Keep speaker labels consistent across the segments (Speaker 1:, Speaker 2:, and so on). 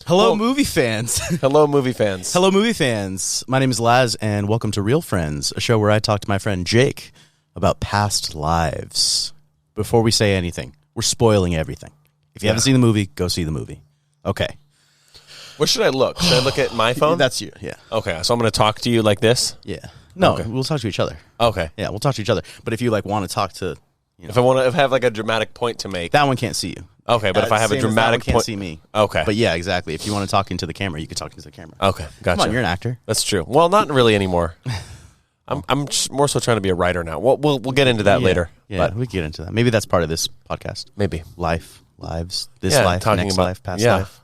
Speaker 1: Hello, movie fans.
Speaker 2: Hello, movie fans.
Speaker 1: Hello, movie fans. My name is Laz, and welcome to Real Friends, a show where I talk to my friend Jake about past lives. Before we say anything, we're spoiling everything. If you haven't seen the movie, go see the movie. Okay.
Speaker 2: Where should I look? Should I look at my phone?
Speaker 1: That's you, yeah.
Speaker 2: Okay, so I'm going to talk to you like this?
Speaker 1: Yeah. No,
Speaker 2: Okay.
Speaker 1: we'll talk to each other.
Speaker 2: Okay.
Speaker 1: Yeah, we'll talk to each other. But if you want to talk to,
Speaker 2: If I want to have like a dramatic point to make.
Speaker 1: that one can't see you.
Speaker 2: Okay, but if I have a
Speaker 1: Same as that
Speaker 2: dramatic
Speaker 1: one can't
Speaker 2: point.
Speaker 1: see me.
Speaker 2: Okay.
Speaker 1: But yeah, exactly. If you want to talk into the camera, you can talk into the camera.
Speaker 2: Okay, gotcha.
Speaker 1: Come on, you're an actor.
Speaker 2: That's true. Well, not really anymore. I'm just more so trying to be a writer now. We'll get into that later.
Speaker 1: Yeah,
Speaker 2: But
Speaker 1: we can get into that. Maybe that's part of this podcast.
Speaker 2: maybe.
Speaker 1: Lives, this
Speaker 2: Yeah,
Speaker 1: life,
Speaker 2: talking
Speaker 1: next
Speaker 2: about-
Speaker 1: life, past
Speaker 2: yeah.
Speaker 1: life.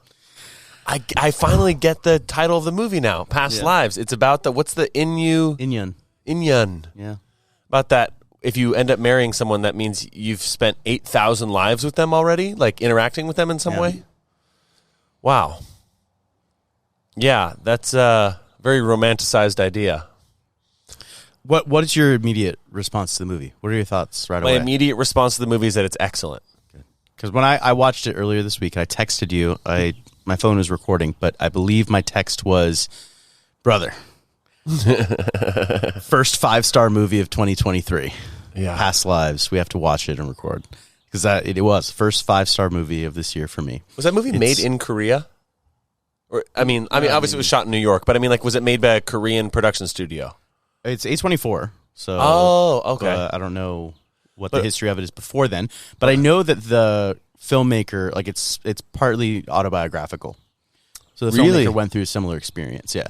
Speaker 2: I finally get the title of the movie now, Past
Speaker 1: Yeah.
Speaker 2: Lives. It's about what's the
Speaker 1: Inyan.
Speaker 2: Inyan.
Speaker 1: Yeah.
Speaker 2: About that, if you end up marrying someone, that means you've spent 8,000 lives with them already, like interacting with them in some
Speaker 1: Yeah.
Speaker 2: way. Wow. Yeah, that's a very romanticized idea.
Speaker 1: What is your immediate response to the movie? What are your thoughts right
Speaker 2: My
Speaker 1: away?
Speaker 2: immediate response to the movie is that it's excellent.
Speaker 1: Because when I watched it earlier this week, I texted you. My phone was recording, but I believe my text was, brother, first 5-star movie of 2023.
Speaker 2: Yeah.
Speaker 1: Past Lives. We have to watch it and record. Because it was first 5-star movie of this year for me.
Speaker 2: Was that movie made in Korea? Or I mean, obviously it was shot in New York, but I mean, like, was it made by a Korean production studio?
Speaker 1: It's A24. So
Speaker 2: Okay.
Speaker 1: I don't know what the history of it is before then, but I know that the filmmaker, like it's partly autobiographical. So the
Speaker 2: Really?
Speaker 1: filmmaker went through a similar experience. Yeah.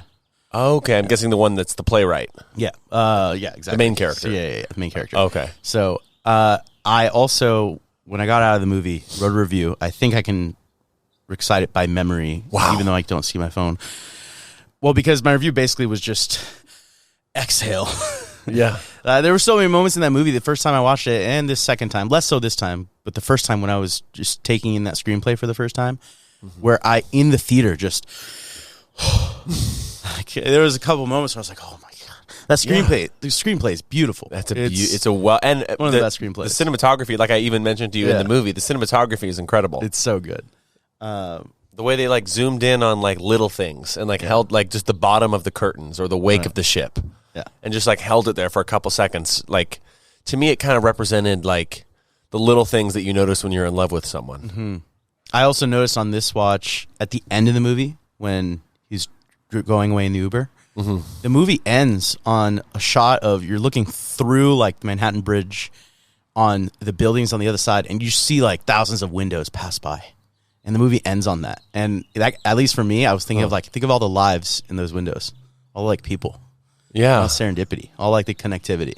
Speaker 2: Okay, I'm guessing the one that's the playwright.
Speaker 1: Yeah. Yeah. Exactly.
Speaker 2: The main character.
Speaker 1: Yeah. The main character.
Speaker 2: Okay.
Speaker 1: So I also, when I got out of the movie, wrote a review. I think I can recite it by memory, even though I don't see my phone. Well, because my review basically was just exhale.
Speaker 2: Yeah.
Speaker 1: There were so many moments in that movie the first time I watched it and this second time, less so this time, but the first time when I was just taking in that screenplay for the first time, where I, in the theater, just, there was a couple moments where I was like, oh my God, that screenplay, the screenplay is beautiful.
Speaker 2: It's a well, and
Speaker 1: one of the best screenplays.
Speaker 2: The cinematography, like I even mentioned to you in the movie, the cinematography is incredible.
Speaker 1: It's so good.
Speaker 2: The way they like zoomed in on like little things and like held like just the bottom of the curtains or the wake of the ship.
Speaker 1: Yeah.
Speaker 2: And just like held it there for a couple seconds. Like, to me, it kind of represented like the little things that you notice when you're in love with someone.
Speaker 1: Mm-hmm. I also noticed on this watch at the end of the movie when he's going away in the Uber, the movie ends on a shot of you're looking through like the Manhattan Bridge on the buildings on the other side, and you see like thousands of windows pass by. And the movie ends on that. And that, at least for me, I was thinking of think of all the lives in those windows, all like people.
Speaker 2: Yeah.
Speaker 1: All serendipity, all like the connectivity.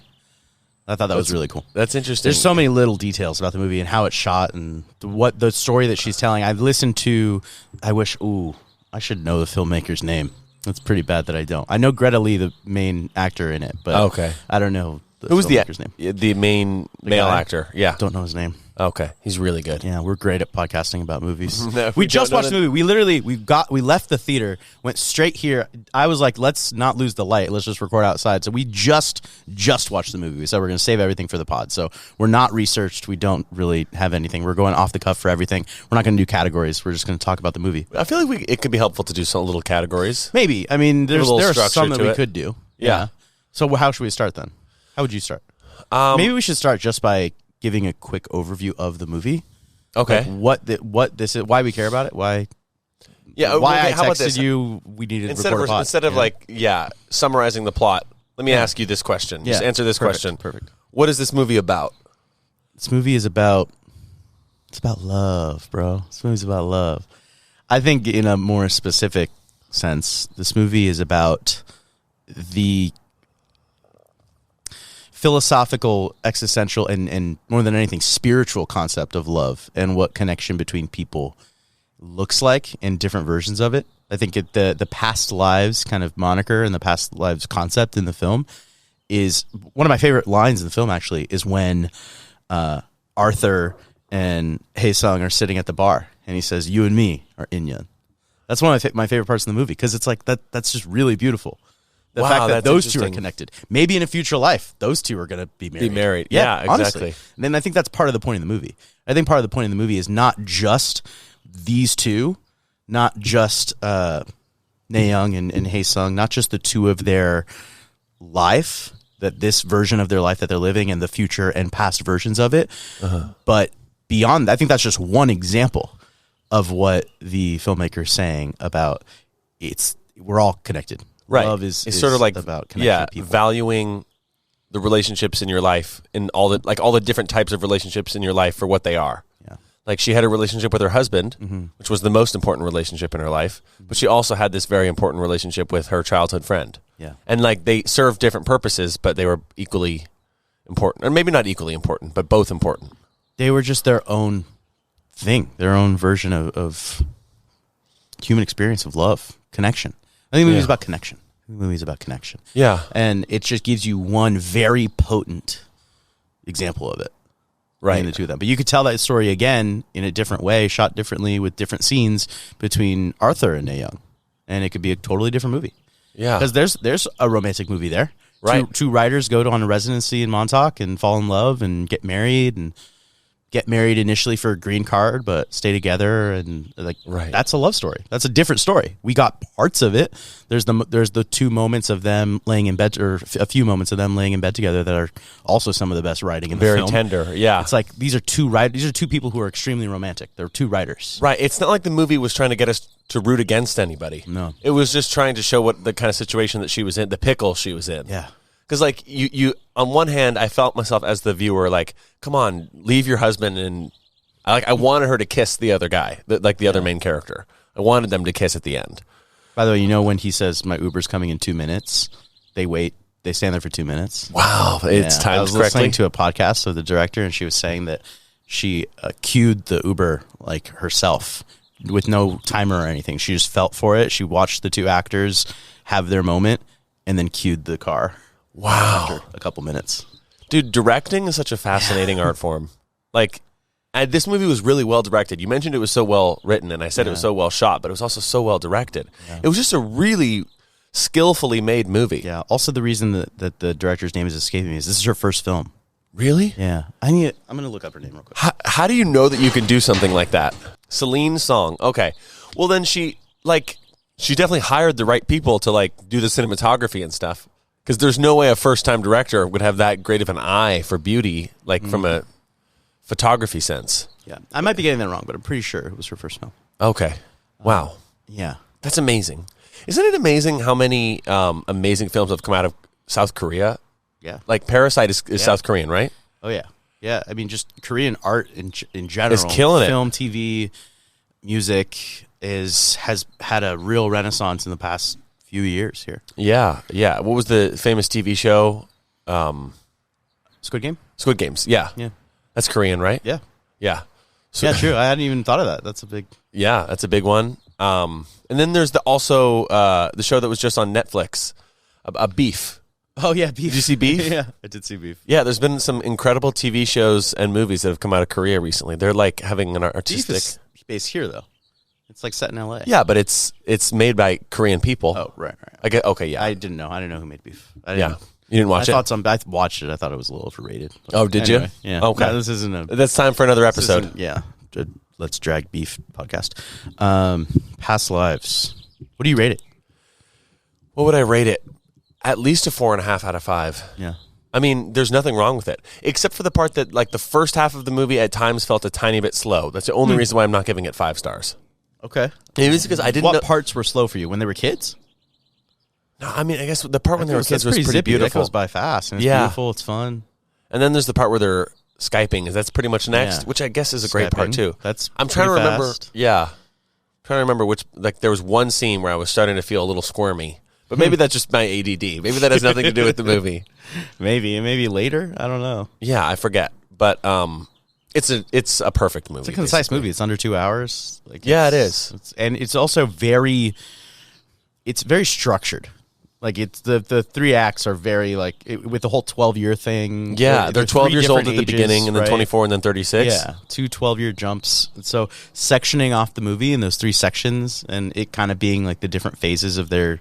Speaker 1: I thought that was really cool.
Speaker 2: That's interesting.
Speaker 1: There's so many little details about the movie and how it's shot and what the story that she's telling. I've listened to, I should know the filmmaker's name. It's pretty bad that I don't. I know Greta Lee, the main actor in it, but I don't know the filmmaker's name.
Speaker 2: The main male
Speaker 1: guy?
Speaker 2: actor? Yeah.
Speaker 1: Don't know his name.
Speaker 2: Okay. He's really good.
Speaker 1: Yeah, we're great at podcasting about movies.
Speaker 2: No,
Speaker 1: we
Speaker 2: we
Speaker 1: just
Speaker 2: don't know
Speaker 1: watched the movie. We left the theater, went straight here. I was like, let's not lose the light. Let's just record outside. So we just watched the movie. We said we're going to save everything for the pod. So we're not researched. We don't really have anything. We're going off the cuff for everything. We're not going to do categories. We're just going to talk about the movie.
Speaker 2: I feel like it could be helpful to do some little categories.
Speaker 1: Maybe. I mean, there are some that we could do.
Speaker 2: Yeah.
Speaker 1: So how should we start then? How would you start? Maybe we should start just by giving a quick overview of the movie.
Speaker 2: Okay.
Speaker 1: Like what this is, why we care about it, why I
Speaker 2: how about this?
Speaker 1: texted you we needed to record a pod.
Speaker 2: Instead of summarizing the plot, let me ask you this question. Just answer this question.
Speaker 1: Perfect.
Speaker 2: What is this movie about?
Speaker 1: This movie is about love, bro. This movie's about love. I think in a more specific sense, this movie is about the philosophical, existential, and more than anything, spiritual concept of love and what connection between people looks like in different versions of it. I think the past lives kind of moniker and the past lives concept in the film is one of my favorite lines in the film, actually, is when Arthur and Hae-sung are sitting at the bar and he says, "You and me are Inyan." That's one of my favorite parts of the movie because it's like that's just really beautiful. The fact that those two are connected. Maybe in a future life, those two are going to be married.
Speaker 2: Yeah, exactly.
Speaker 1: Honestly. And then I think that's part of the point of the movie. I think part of the point of the movie is not just these two not just Naeyoung and Hae-sung, not just the two of their life, that this version of their life that they're living and the future and past versions of it, but beyond that, I think that's just one example of what the filmmaker is saying about we're all connected.
Speaker 2: Right.
Speaker 1: Love is
Speaker 2: sort of like
Speaker 1: about connecting with people.
Speaker 2: Valuing the relationships in your life and all the different types of relationships in your life for what they are.
Speaker 1: Yeah.
Speaker 2: Like she had a relationship with her husband, which was the most important relationship in her life, but she also had this very important relationship with her childhood friend.
Speaker 1: Yeah.
Speaker 2: And like they served different purposes, but they were equally important, or maybe not equally important, but both important.
Speaker 1: They were just their own thing, their own version of human experience of love, connection. I think the movie's about connection. The movie's about connection.
Speaker 2: Yeah.
Speaker 1: And it just gives you one very potent example of it.
Speaker 2: Right.
Speaker 1: In the two of them. But you could tell that story again in a different way, shot differently with different scenes between Arthur and Naeyoung. And it could be a totally different movie.
Speaker 2: Yeah.
Speaker 1: Because there's a romantic movie there.
Speaker 2: Right.
Speaker 1: Two writers go on a residency in Montauk and fall in love and get married initially for a green card, but stay together, and like that's a love story. That's a different story. We got parts of it. There's the two moments of them laying in bed, or a few moments of them laying in bed together that are also some of the best writing in the film.
Speaker 2: Very tender. Yeah.
Speaker 1: It's like these are two people who are extremely romantic. They're two writers.
Speaker 2: Right. It's not like the movie was trying to get us to root against anybody.
Speaker 1: No.
Speaker 2: It was just trying to show what the kind of situation that she was in, the pickle she was in.
Speaker 1: Yeah.
Speaker 2: Because, like, you on one hand, I felt myself as the viewer, like, come on, leave your husband. And I wanted her to kiss the other guy, the other main character. I wanted them to kiss at the end.
Speaker 1: By the way, when he says, my Uber's coming in 2 minutes, they wait. They stand there for 2 minutes.
Speaker 2: Wow. It's timed
Speaker 1: I was
Speaker 2: correctly.
Speaker 1: listening to a podcast of the director, and she was saying that she cued the Uber, like, herself with no timer or anything. She just felt for it. She watched the two actors have their moment and then cued the car.
Speaker 2: Wow.
Speaker 1: After a couple minutes.
Speaker 2: Dude, directing is such a fascinating art form. Like, this movie was really well directed. You mentioned it was so well written, and I said it was so well shot, but it was also so well directed. Yeah. It was just a really skillfully made movie.
Speaker 1: Yeah. Also, the reason that the director's name is escaping me is this is her first film.
Speaker 2: Really?
Speaker 1: Yeah. I'm going to look up her name real quick.
Speaker 2: How do you know that you can do something like that? Celine Song. Okay. Well, then she definitely hired the right people to, like, do the cinematography and stuff. Because there's no way a first-time director would have that great of an eye for beauty, like from a photography sense.
Speaker 1: Yeah, I might be getting that wrong, but I'm pretty sure it was her first film.
Speaker 2: Okay. Wow.
Speaker 1: Yeah.
Speaker 2: That's amazing. Isn't it amazing how many amazing films have come out of South Korea?
Speaker 1: Yeah.
Speaker 2: Like Parasite is South Korean, right?
Speaker 1: Oh, yeah. Yeah, I mean, just Korean art in general.
Speaker 2: It's killing it.
Speaker 1: Film, TV, music has had a real renaissance in the past few years here.
Speaker 2: Yeah, yeah. What was the famous TV show?
Speaker 1: Squid Game?
Speaker 2: Squid Games, yeah.
Speaker 1: Yeah.
Speaker 2: That's Korean, right?
Speaker 1: Yeah.
Speaker 2: Yeah. So,
Speaker 1: yeah, true. I hadn't even thought of that. That's a big...
Speaker 2: Yeah, that's a big one. And then there's the show that was just on Netflix, Beef.
Speaker 1: Oh, yeah, Beef.
Speaker 2: Did you see Beef?
Speaker 1: Yeah, I did see Beef.
Speaker 2: Yeah, there's been some incredible TV shows and movies that have come out of Korea recently. They're like having an artistic...
Speaker 1: Beef is based here, though. It's like set in L.A.
Speaker 2: Yeah, but it's made by Korean people.
Speaker 1: Oh, right.
Speaker 2: Okay, yeah.
Speaker 1: I didn't know. I didn't know who made Beef.
Speaker 2: You didn't watch it?
Speaker 1: I watched it. I thought it was a little overrated.
Speaker 2: Oh, did you?
Speaker 1: Yeah.
Speaker 2: Okay.
Speaker 1: No, this isn't
Speaker 2: That's time for another episode.
Speaker 1: Yeah. Let's Drag Beef podcast. Past Lives. What do you rate it?
Speaker 2: What would I rate it? At least a 4.5 out of 5.
Speaker 1: Yeah.
Speaker 2: I mean, there's nothing wrong with it, except for the part that, like, the first half of the movie at times felt a tiny bit slow. That's the only reason why I'm not giving it 5 stars.
Speaker 1: Okay.
Speaker 2: Maybe it's because I didn't know.
Speaker 1: What parts were slow for you? When they were kids?
Speaker 2: No, I mean, I guess the part when they were kids was pretty
Speaker 1: zippy.
Speaker 2: beautiful.
Speaker 1: That goes by fast. And it's beautiful. It's fun.
Speaker 2: And then there's the part where they're Skyping. That's pretty much next, which I guess is a great part too. I'm trying to remember.
Speaker 1: Fast.
Speaker 2: Yeah. I'm trying to remember which, like, there was one scene where I was starting to feel a little squirmy. But maybe that's just my ADD. Maybe that has nothing to do with the movie.
Speaker 1: Maybe later. I don't know.
Speaker 2: Yeah, I forget. But it's a perfect movie.
Speaker 1: It's a concise movie. It's under 2 hours. Like,
Speaker 2: it is,
Speaker 1: and it's also very structured. Like, it's the 3 acts are very, like, with the whole 12-year thing.
Speaker 2: Yeah, they're 12 years old at the beginning, and then 24, and then 36.
Speaker 1: Yeah, 2 12-year jumps. So sectioning off the movie in those 3 sections, and it kind of being like the different phases of their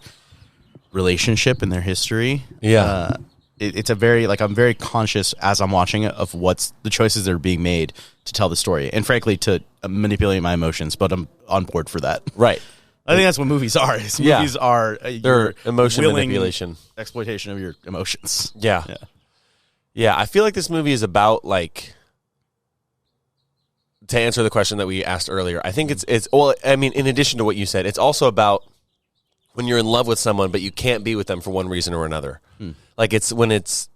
Speaker 1: relationship and their history.
Speaker 2: Yeah,
Speaker 1: it's a very like I'm very conscious as I'm watching it of what's the choices that are being made to tell the story, and frankly to manipulate my emotions. But I'm on board for that.
Speaker 2: Right.
Speaker 1: I think that's what movies are. Movies are
Speaker 2: they're emotion manipulation,
Speaker 1: exploitation of your emotions.
Speaker 2: Yeah. I feel like this movie is about like. To answer the question that we asked earlier, I think it's well. I mean, in addition to what you said, it's also about when you're in love with someone, but you can't be with them for one reason or another. Like it's when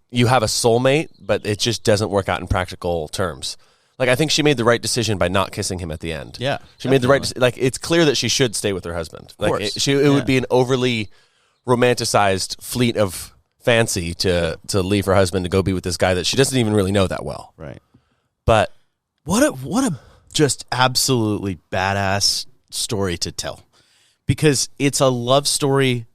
Speaker 2: you have a soulmate, but it just doesn't work out in practical terms. Like I think she made the right decision by not kissing him at the end.
Speaker 1: Yeah,
Speaker 2: she made the right. Like it's clear that she should stay with her husband.
Speaker 1: Of course.
Speaker 2: It would be an overly romanticized fleet of fancy to leave her husband to go be with this guy that she doesn't even really know that well.
Speaker 1: Right.
Speaker 2: But
Speaker 1: what a just absolutely badass story to tell, because it's a love story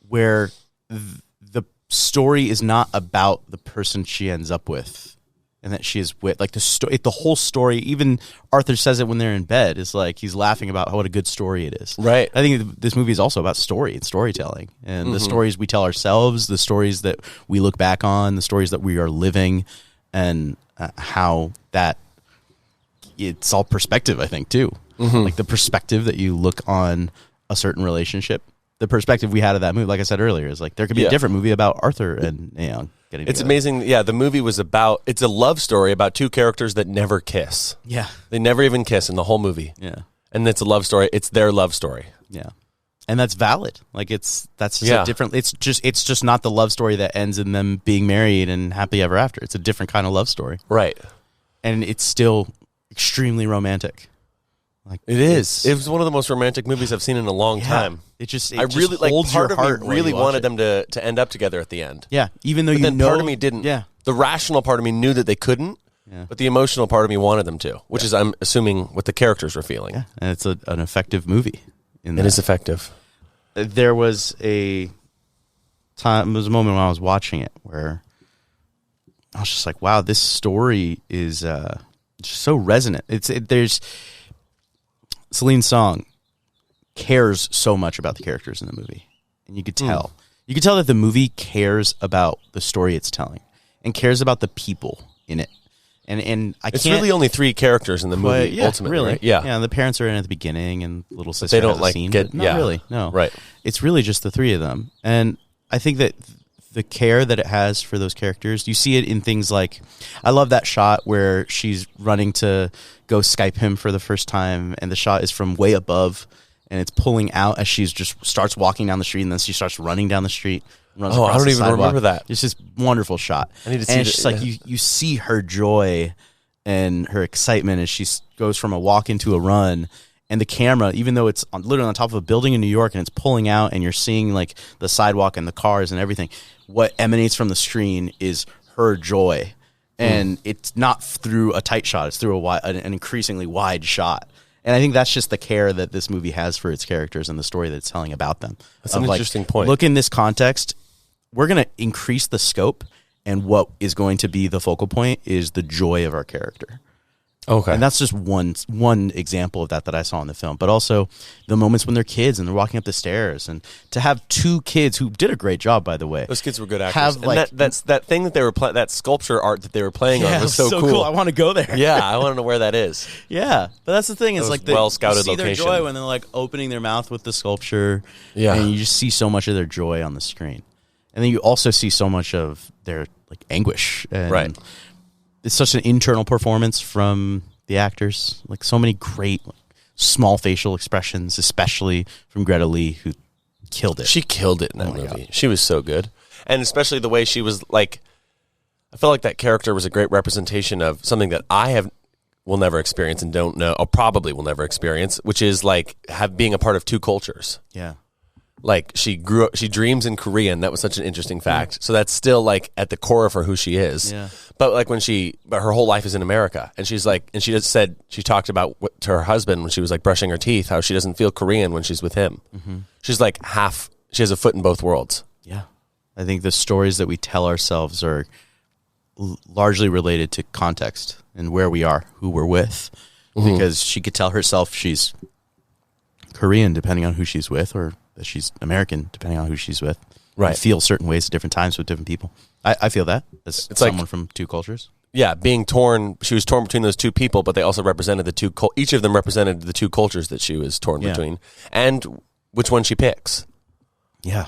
Speaker 1: where the story is not about the person she ends up with and that she is with. Like the whole story, even Arthur says it when they're in bed, is like he's laughing about what a good story it is.
Speaker 2: Right.
Speaker 1: I think this movie is also about story and storytelling, and the stories we tell ourselves, the stories that we look back on, the stories that we are living, and how that. It's all perspective, I think, too. Like the perspective that you look on a certain relationship. The perspective we had of that movie, like I said earlier, is like there could be a different movie about Arthur and getting together.
Speaker 2: It's amazing. Yeah, the movie was it's a love story about two characters that never kiss.
Speaker 1: Yeah.
Speaker 2: They never even kiss in the whole movie.
Speaker 1: Yeah.
Speaker 2: And it's a love story. It's their love story.
Speaker 1: Yeah. And that's valid. Like that's just a different, it's just not the love story that ends in them being married and happily ever after. It's a different kind of love story.
Speaker 2: Right.
Speaker 1: And it's still extremely romantic. Like
Speaker 2: it is. It was one of the most romantic movies I've seen in a long time.
Speaker 1: It just
Speaker 2: I really like
Speaker 1: holds
Speaker 2: part
Speaker 1: your
Speaker 2: of
Speaker 1: heart
Speaker 2: me
Speaker 1: when
Speaker 2: really
Speaker 1: you watch
Speaker 2: wanted
Speaker 1: it.
Speaker 2: them to end up together at the end.
Speaker 1: Yeah, even though
Speaker 2: But
Speaker 1: you
Speaker 2: then
Speaker 1: know
Speaker 2: part of me didn't.
Speaker 1: Yeah.
Speaker 2: The rational part of me knew that they couldn't.
Speaker 1: Yeah.
Speaker 2: But the emotional part of me wanted them to, which is I'm assuming what the characters were feeling.
Speaker 1: Yeah, and it's an effective movie.
Speaker 2: It is effective.
Speaker 1: There was a time, there was a moment when I was watching it where I was just like, wow, this story is just so resonant. There's Celine Song cares so much about the characters in the movie, and you could tell. You could tell that the movie cares about the story it's telling and cares about the people in it. And
Speaker 2: It's really only three characters in the movie, ultimately.
Speaker 1: Really.
Speaker 2: Right? Yeah.
Speaker 1: Yeah, the parents are in at the beginning, and little sister
Speaker 2: they don't
Speaker 1: has a
Speaker 2: like
Speaker 1: scene,
Speaker 2: get
Speaker 1: but not
Speaker 2: yeah.
Speaker 1: really. No.
Speaker 2: Right.
Speaker 1: It's really just the three of them. And I think that the care that it has for those characters, you see it in things like, I love that shot where she's running to go Skype him for the first time, and the shot is from way above, and it's pulling out as she's just starts walking down the street, and then she starts running down the street. Runs
Speaker 2: Oh,
Speaker 1: across
Speaker 2: I don't
Speaker 1: the
Speaker 2: even
Speaker 1: sidewalk.
Speaker 2: remember that.
Speaker 1: It's just wonderful shot.
Speaker 2: I need to see
Speaker 1: and it's
Speaker 2: it,
Speaker 1: just like you see her joy and her excitement as she goes from a walk into a run, and the camera, even though it's literally on top of a building in New York and it's pulling out and you're seeing like the sidewalk and the cars and everything, what emanates from the screen is her joy. And it's not through a tight shot, it's through an increasingly wide shot. And I think that's just the care that this movie has for its characters and the story that it's telling about them.
Speaker 2: That's an interesting point.
Speaker 1: Look, in this context, we're going to increase the scope, and what is going to be the focal point is the joy of our character.
Speaker 2: Okay.
Speaker 1: And that's just one example of that I saw in the film. But also the moments when they're kids and they're walking up the stairs, and to have two kids who did a great job, by the way.
Speaker 2: Those kids were good actors.
Speaker 1: Have,
Speaker 2: and
Speaker 1: like-
Speaker 2: that thing that they were that sculpture art that they were playing on was so cool.
Speaker 1: I want to go there.
Speaker 2: Yeah, I want to know where that is.
Speaker 1: Yeah, but that's the thing. It's
Speaker 2: Those
Speaker 1: like
Speaker 2: well-scouted
Speaker 1: you see
Speaker 2: location.
Speaker 1: their joy when they're like opening their mouth with the sculpture.
Speaker 2: Yeah.
Speaker 1: and you just see so much of their joy on the screen, and then you also see so much of their like anguish. And
Speaker 2: Right.
Speaker 1: It's such an internal performance from the actors. Like so many great like, small facial expressions, especially from Greta Lee, who killed it.
Speaker 2: She killed it in that
Speaker 1: my
Speaker 2: movie.
Speaker 1: God.
Speaker 2: She was so good. And especially the way she was like, I felt like that character was a great representation of something that will never experience and don't know, or probably will never experience, which is like being a part of two cultures.
Speaker 1: Yeah.
Speaker 2: Like she dreams in Korean. That was such an interesting fact. So that's still like at the core of her who she is.
Speaker 1: Yeah.
Speaker 2: But like but her whole life is in America, and she's like, and she just said she talked about to her husband when she was like brushing her teeth how she doesn't feel Korean when she's with him. Mm-hmm. She's like she has a foot in both worlds.
Speaker 1: Yeah. I think the stories that we tell ourselves are largely related to context and where we are, who we're with, because she could tell herself she's Korean depending on who she's with, or that she's American, depending on who she's with.
Speaker 2: Right.
Speaker 1: And feel certain ways at different times with different people. I feel that as
Speaker 2: It's
Speaker 1: someone
Speaker 2: like-
Speaker 1: from two cultures.
Speaker 2: Yeah, being torn. She was torn between those two people, but they also represented the two. Each of them represented the two cultures that she was torn between, and which one she picks.
Speaker 1: Yeah.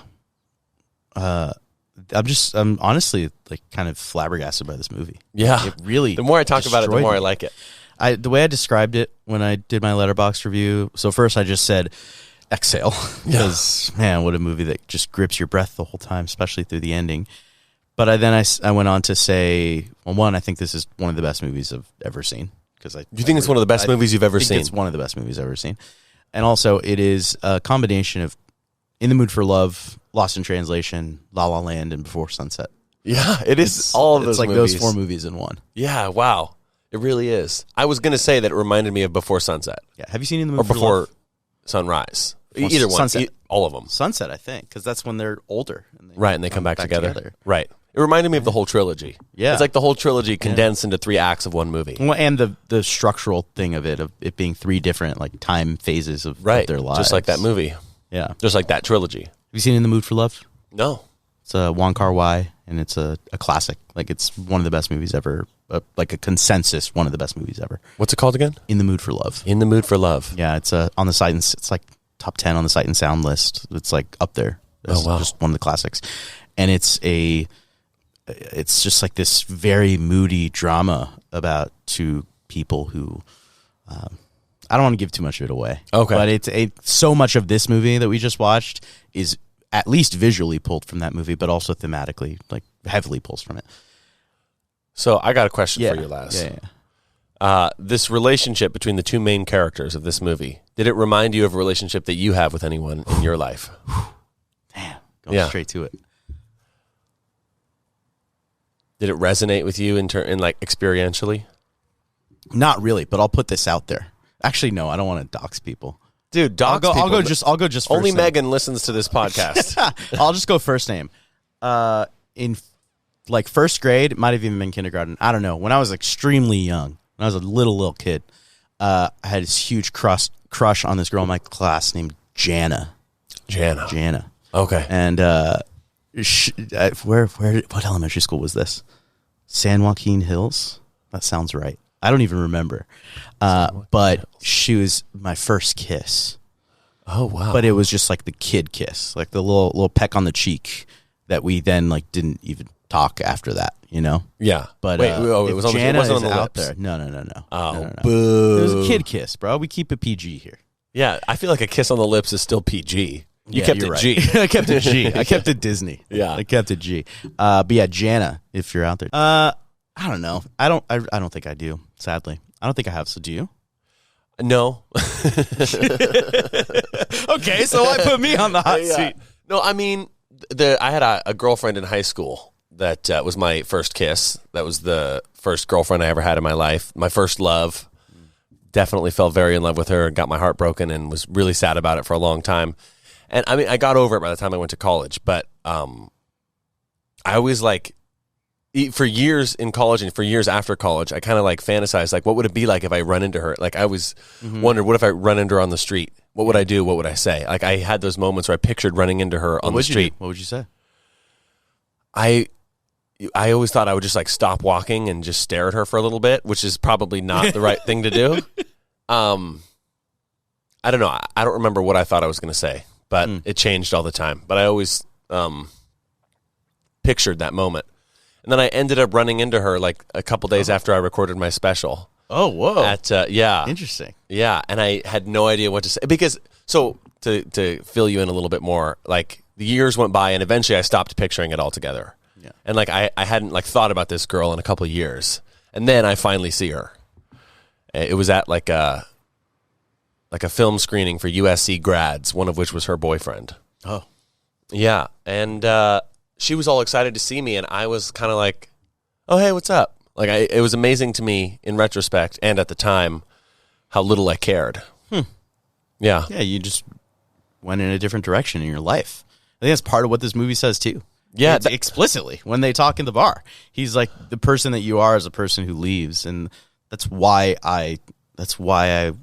Speaker 1: I'm honestly like kind of flabbergasted by this movie.
Speaker 2: Yeah,
Speaker 1: It really.
Speaker 2: The more I talk about it, the
Speaker 1: destroyed
Speaker 2: more I
Speaker 1: me.
Speaker 2: like it.
Speaker 1: The way I described it when I did my Letterboxd review. So first I just said exhale because man, what a movie that just grips your breath the whole time, especially through the ending. But I went on to say, well, one, I think this is one of the best movies I've ever seen because
Speaker 2: You think it's one of the best movies you've ever seen?
Speaker 1: It's one of the best movies I've ever seen, and also it is a combination of In the Mood for Love, Lost in Translation, La La Land, and Before Sunset.
Speaker 2: Yeah, it is all of those
Speaker 1: It's like
Speaker 2: movies.
Speaker 1: those four movies in one.
Speaker 2: Yeah, wow. It really is. I was going to say that it reminded me of Before Sunset
Speaker 1: Yeah, have you seen In the Mood
Speaker 2: or
Speaker 1: for
Speaker 2: Before
Speaker 1: Love?
Speaker 2: Sunrise.
Speaker 1: Before
Speaker 2: Either one.
Speaker 1: Sunset.
Speaker 2: All of them.
Speaker 1: Sunset, I think, because that's when they're older. And
Speaker 2: Right, and they come back together. Right. It reminded me of the whole trilogy.
Speaker 1: Yeah.
Speaker 2: It's like the whole trilogy condensed into 3 acts of one movie.
Speaker 1: Well, and the structural thing of it being 3 different like time phases of
Speaker 2: Right.
Speaker 1: their lives,
Speaker 2: Just like that movie.
Speaker 1: Yeah, have
Speaker 2: Just like that trilogy.
Speaker 1: you seen In the Mood for Love?
Speaker 2: No.
Speaker 1: It's a Wong Kar-wai, and it's a classic. Like it's one of the best movies ever. Like a consensus, one of the best movies ever.
Speaker 2: What's it called again?
Speaker 1: In the Mood for Love.
Speaker 2: In the Mood for Love.
Speaker 1: Yeah, it's on the Sight and it's like top 10 on the Sight and Sound list. It's like up there. It's
Speaker 2: wow.
Speaker 1: just one of the classics, and it's just like this very moody drama about 2 people who. I don't want to give too much of it away.
Speaker 2: Okay.
Speaker 1: But it's so much of this movie that we just watched is at least visually pulled from that movie, but also thematically, like heavily pulls from it.
Speaker 2: So I got a question for you, Laz.
Speaker 1: Yeah.
Speaker 2: This relationship between the 2 main characters of this movie, did it remind you of a relationship that you have with anyone in your life?
Speaker 1: Damn. Going straight to it.
Speaker 2: Did it resonate with you in like experientially?
Speaker 1: Not really, but I'll put this out there. Actually, no, I don't want to dox people.
Speaker 2: Dude,
Speaker 1: I'll go just first
Speaker 2: only
Speaker 1: name.
Speaker 2: Megan listens to this podcast.
Speaker 1: I'll just go first name. In like first grade, it might have even been kindergarten. I don't know. When I was extremely young, when I was a little kid, I had this huge crush on this girl in my class named Jana.
Speaker 2: Jana. Okay.
Speaker 1: And what elementary school was this? San Joaquin Hills? That sounds right. I don't even remember. But she was my first kiss.
Speaker 2: Oh, wow.
Speaker 1: But it was just like the kid kiss, like the little peck on the cheek that we then like didn't even talk after that, you know?
Speaker 2: Yeah.
Speaker 1: But
Speaker 2: wait, it was on the,
Speaker 1: Jana
Speaker 2: it wasn't on
Speaker 1: is
Speaker 2: the
Speaker 1: out
Speaker 2: lips.
Speaker 1: there. No.
Speaker 2: Oh,
Speaker 1: No.
Speaker 2: boo.
Speaker 1: It was a kid kiss, bro. We keep it PG here.
Speaker 2: Yeah, I feel like a kiss on the lips is still PG. You
Speaker 1: Yeah,
Speaker 2: kept
Speaker 1: you're
Speaker 2: it
Speaker 1: right.
Speaker 2: G.
Speaker 1: I kept it G. I kept it Disney.
Speaker 2: Yeah.
Speaker 1: I kept it G. But yeah, Jana, if you're out there. I don't know. I don't think I do, sadly. I don't think I have, so do you?
Speaker 2: No.
Speaker 1: Okay, so why put me on the hot
Speaker 2: Yeah.
Speaker 1: seat?
Speaker 2: No, I mean, I had a girlfriend in high school that was my first kiss. That was the first girlfriend I ever had in my life. My first love. Definitely fell very in love with her and got my heart broken and was really sad about it for a long time. And I mean, I got over it by the time I went to college, but I always like, for years in college and for years after college, I kind of like fantasized, like, what would it be like if I run into her? Like, I always wondered, what if I run into her on the street? What would I do? What would I say? Like, I had those moments where I pictured running into her on the street.
Speaker 1: What would you say?
Speaker 2: I always thought I would just like stop walking and just stare at her for a little bit, which is probably not the right thing to do. I don't know. I don't remember what I thought I was going to say, but it changed all the time. But I always pictured that moment. And then I ended up running into her like a couple days after I recorded my special.
Speaker 1: Oh, whoa.
Speaker 2: Interesting. Yeah, and I had no idea what to say because to fill you in a little bit more, like the years went by and eventually I stopped picturing it altogether.
Speaker 1: Yeah.
Speaker 2: And like I hadn't like thought about this girl in a couple of years. And then I finally see her. It was at like a film screening for USC grads, one of which was her boyfriend.
Speaker 1: Oh.
Speaker 2: Yeah, and she was all excited to see me, and I was kind of like, "Oh, hey, what's up?" Like, it was amazing to me in retrospect, and at the time, how little I cared. Yeah,
Speaker 1: Yeah, you just went in a different direction in your life. I think that's part of what this movie says too.
Speaker 2: Yeah,
Speaker 1: It's explicitly when they talk in the bar. He's like, the person that you are is a person who leaves, and that's why I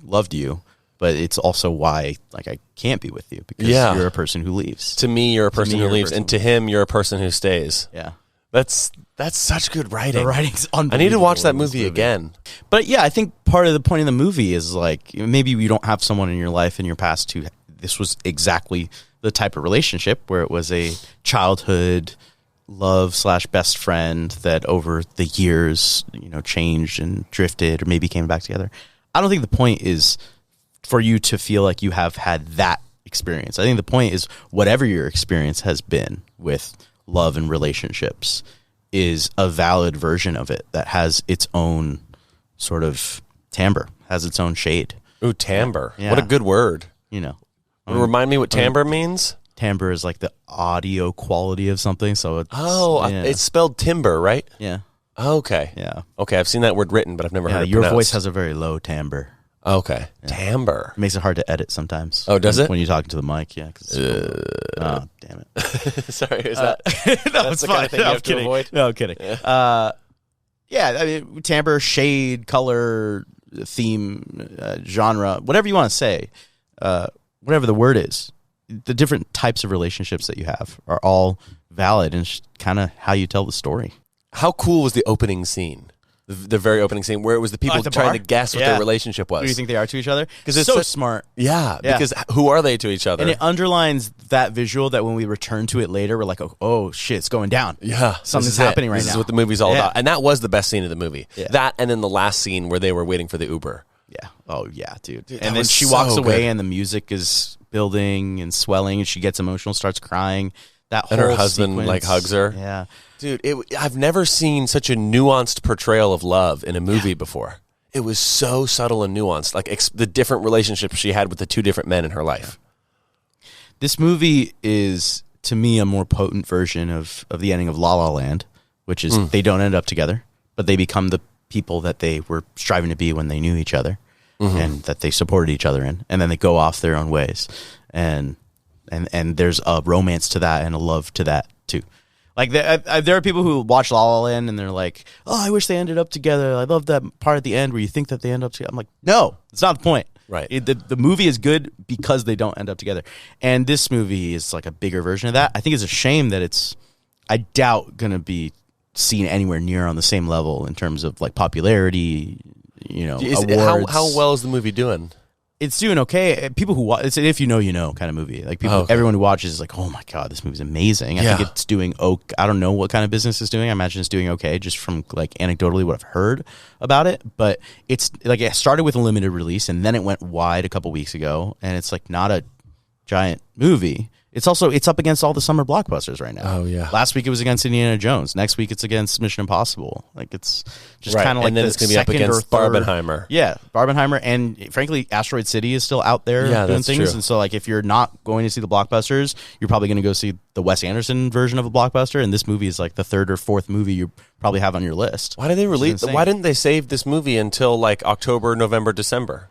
Speaker 1: loved you. but it's also why like I can't be with you because
Speaker 2: Yeah.
Speaker 1: you're a person who leaves.
Speaker 2: To me, you're a person who
Speaker 1: you're a
Speaker 2: leaves,
Speaker 1: person
Speaker 2: and to him, you're a person who stays.
Speaker 1: Yeah.
Speaker 2: That's such good writing.
Speaker 1: The writing's
Speaker 2: I
Speaker 1: unbelievable.
Speaker 2: need to watch that
Speaker 1: in this
Speaker 2: movie again.
Speaker 1: But yeah, I think part of the point of the movie is like maybe you don't have someone in your life in your past who this was exactly the type of relationship where it was a childhood love / best friend that over the years, changed and drifted or maybe came back together. I don't think the point is for you to feel like you have had that experience. I think the point is whatever your experience has been with love and relationships is a valid version of it that has its own sort of timbre, has its own shade.
Speaker 2: Ooh, timbre.
Speaker 1: Yeah.
Speaker 2: What a good word. Remind me what timbre means?
Speaker 1: Timbre is like the audio quality of something. So it's,
Speaker 2: It's spelled timber, right?
Speaker 1: yeah.
Speaker 2: Okay.
Speaker 1: Yeah.
Speaker 2: Okay, I've seen that word written, but I've never
Speaker 1: Yeah,
Speaker 2: heard it
Speaker 1: your
Speaker 2: pronounced.
Speaker 1: voice has a very low timbre.
Speaker 2: Okay. Timbre.
Speaker 1: It makes it hard to edit sometimes.
Speaker 2: Oh, does it?
Speaker 1: When you talk to the mic, yeah. Oh, damn it.
Speaker 2: Sorry, is that
Speaker 1: No,
Speaker 2: that's the kind of thing you have to avoid?
Speaker 1: No, I'm kidding. Yeah, I mean, timbre, shade, color, theme, genre, whatever you want to say, whatever the word is, the different types of relationships that you have are all valid and kind of how you tell the story.
Speaker 2: How cool was the opening scene? The very opening scene where it was the people
Speaker 1: at the
Speaker 2: trying
Speaker 1: bar?
Speaker 2: to guess what
Speaker 1: Yeah.
Speaker 2: their relationship was.
Speaker 1: Who do you think they are to each other?
Speaker 2: 'Cause it's
Speaker 1: so
Speaker 2: such-
Speaker 1: smart.
Speaker 2: Yeah,
Speaker 1: Yeah.
Speaker 2: because who are they to each other?
Speaker 1: And it underlines that visual that when we return to it later, we're like, oh shit, it's going down.
Speaker 2: Yeah,
Speaker 1: Something's
Speaker 2: this is it.
Speaker 1: happening right
Speaker 2: This
Speaker 1: now.
Speaker 2: is what the movie's all
Speaker 1: Yeah.
Speaker 2: about, and that was the best scene of the movie.
Speaker 1: Yeah.
Speaker 2: That, and then the last scene where they were waiting for the Uber.
Speaker 1: Yeah. Oh, yeah, dude.
Speaker 2: that
Speaker 1: And then
Speaker 2: was
Speaker 1: she
Speaker 2: so
Speaker 1: walks away
Speaker 2: good.
Speaker 1: and the music is building and swelling and she gets emotional, starts crying. That
Speaker 2: And
Speaker 1: whole
Speaker 2: her husband,
Speaker 1: sequence,
Speaker 2: like, hugs her.
Speaker 1: Yeah.
Speaker 2: Dude, I've never seen such a nuanced portrayal of love in a movie before. It was so subtle and nuanced, like the different relationships she had with the two different men in her life.
Speaker 1: This movie is, to me, a more potent version of the ending of La La Land, which is they don't end up together, but they become the people that they were striving to be when they knew each other and that they supported each other in. And then they go off their own ways. And there's a romance to that and a love to that, too. Like, there are people who watch La La Land and they're like, oh, I wish they ended up together. I love that part at the end where you think that they end up together. I'm like, no, it's not the point.
Speaker 2: Right.
Speaker 1: The movie is good because they don't end up together. And this movie is like a bigger version of that. I think it's a shame that it's, I doubt, going to be seen anywhere near on the same level in terms of like popularity, awards.
Speaker 2: How well is the movie doing?
Speaker 1: It's doing okay. People who watch, it's an if you know kind of movie. Like people,
Speaker 2: Okay.
Speaker 1: everyone who watches is like, oh my god, this movie's amazing. I think
Speaker 2: Yeah.
Speaker 1: it's doing okay. I don't know what kind of business it's doing. I imagine it's doing okay, just from like anecdotally what I've heard about it. But it's like it started with a limited release and then it went wide a couple weeks ago, and it's like not a giant movie. It's up against all the summer blockbusters right now.
Speaker 2: Oh, yeah.
Speaker 1: Last week it was against Indiana Jones. Next week it's against Mission Impossible. Like it's just
Speaker 2: Right.
Speaker 1: kind of like
Speaker 2: And then
Speaker 1: the
Speaker 2: it's gonna be up
Speaker 1: second or
Speaker 2: against
Speaker 1: third-
Speaker 2: Barbenheimer.
Speaker 1: Yeah, Barbenheimer, and frankly, Asteroid City is still out there
Speaker 2: Yeah,
Speaker 1: doing
Speaker 2: that's
Speaker 1: things.
Speaker 2: true.
Speaker 1: And so, like, if you're not going to see the blockbusters, you're probably going to go see the Wes Anderson version of a blockbuster. And this movie is like the third or fourth movie you probably have on your list.
Speaker 2: Why did they
Speaker 1: Which is
Speaker 2: release?
Speaker 1: insane.
Speaker 2: Why didn't they save this movie until like October, November, December?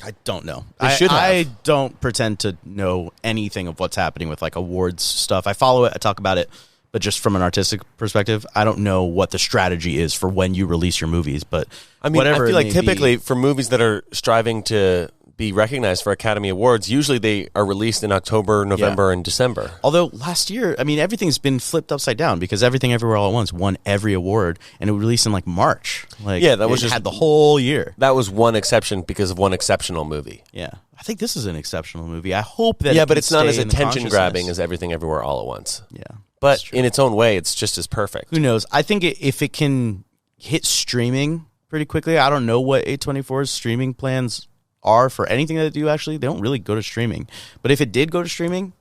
Speaker 1: I don't know.
Speaker 2: They should have.
Speaker 1: I don't pretend to know anything of what's happening with like awards stuff. I follow it, I talk about it, but just from an artistic perspective, I don't know what the strategy is for when you release your movies. But
Speaker 2: I mean,
Speaker 1: whatever
Speaker 2: I feel
Speaker 1: it
Speaker 2: like
Speaker 1: may
Speaker 2: typically
Speaker 1: be,
Speaker 2: for movies that are striving to be recognized for Academy Awards, usually they are released in October, November, and December.
Speaker 1: although last year, I mean, everything's been flipped upside down because Everything Everywhere All at Once won every award, and it was released in like March. Like,
Speaker 2: Yeah, that was
Speaker 1: it
Speaker 2: just-
Speaker 1: had the whole year.
Speaker 2: That was one exception because of one exceptional movie.
Speaker 1: Yeah, I think this is an exceptional movie. I hope that.
Speaker 2: Yeah,
Speaker 1: it
Speaker 2: but
Speaker 1: can
Speaker 2: it's not
Speaker 1: stay
Speaker 2: as
Speaker 1: in the
Speaker 2: attention grabbing
Speaker 1: consciousness.
Speaker 2: as Everything Everywhere All at Once.
Speaker 1: Yeah,
Speaker 2: But
Speaker 1: that's true.
Speaker 2: in its own way, it's just as perfect.
Speaker 1: Who knows? I think if it can hit streaming pretty quickly, I don't know what A24's streaming plans are for anything that they do. Actually, they don't really go to streaming. But if it did go to streaming,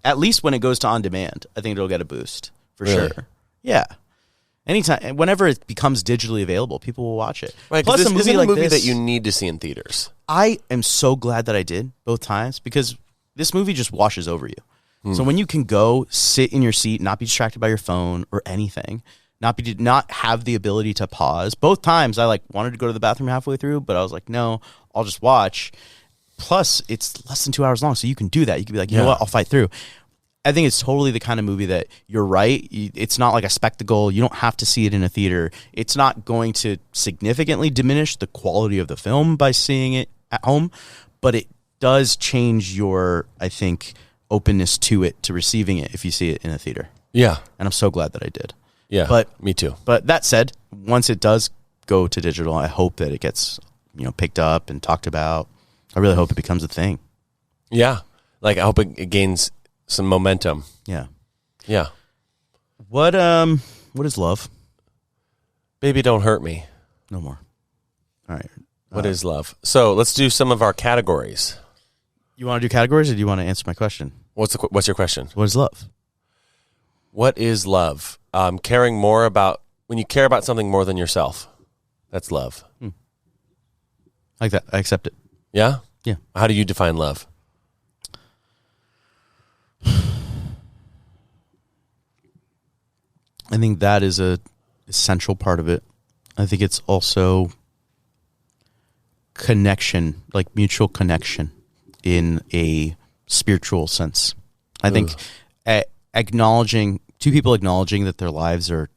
Speaker 1: at least when it goes to on demand, I think it'll get a boost for
Speaker 2: Really?
Speaker 1: sure. Yeah. Anytime, whenever it becomes digitally available, people will watch it.
Speaker 2: Right,
Speaker 1: Plus,
Speaker 2: this
Speaker 1: a movie
Speaker 2: isn't a
Speaker 1: like
Speaker 2: movie
Speaker 1: this,
Speaker 2: that you need to see in theaters.
Speaker 1: I am so glad that I did both times because this movie just washes over you. So when you can go sit in your seat, not be distracted by your phone or anything, not have the ability to pause. Both times I like wanted to go to the bathroom halfway through, but I was like, no, I'll just watch. Plus, it's less than 2 hours long, so you can do that. You can be like, you know
Speaker 2: Yeah.
Speaker 1: what, I'll fight through. I think it's totally the kind of movie that you're right. It's not like a spectacle. You don't have to see it in a theater. It's not going to significantly diminish the quality of the film by seeing it at home, but it does change your, I think, openness to it, to receiving it if you see it in a theater.
Speaker 2: Yeah.
Speaker 1: And I'm so glad that I did.
Speaker 2: Yeah.
Speaker 1: But
Speaker 2: me too.
Speaker 1: But that said, once it does go to digital, I hope that it gets, picked up and talked about. I really hope it becomes a thing.
Speaker 2: Yeah. Like, I hope it gains some momentum.
Speaker 1: Yeah.
Speaker 2: Yeah.
Speaker 1: What is love?
Speaker 2: Baby, don't hurt me.
Speaker 1: No more. All right.
Speaker 2: What is love? So let's do some of our categories.
Speaker 1: You want to do categories, or do you want to answer my question?
Speaker 2: What's your question?
Speaker 1: What is love?
Speaker 2: What is love? Caring more about, when you care about something more than yourself. That's love.
Speaker 1: Like that. I accept it.
Speaker 2: Yeah?
Speaker 1: Yeah.
Speaker 2: How do you define love?
Speaker 1: I think that is a essential part of it. I think it's also connection, like mutual connection in a spiritual sense. I think acknowledging, two people acknowledging that their lives are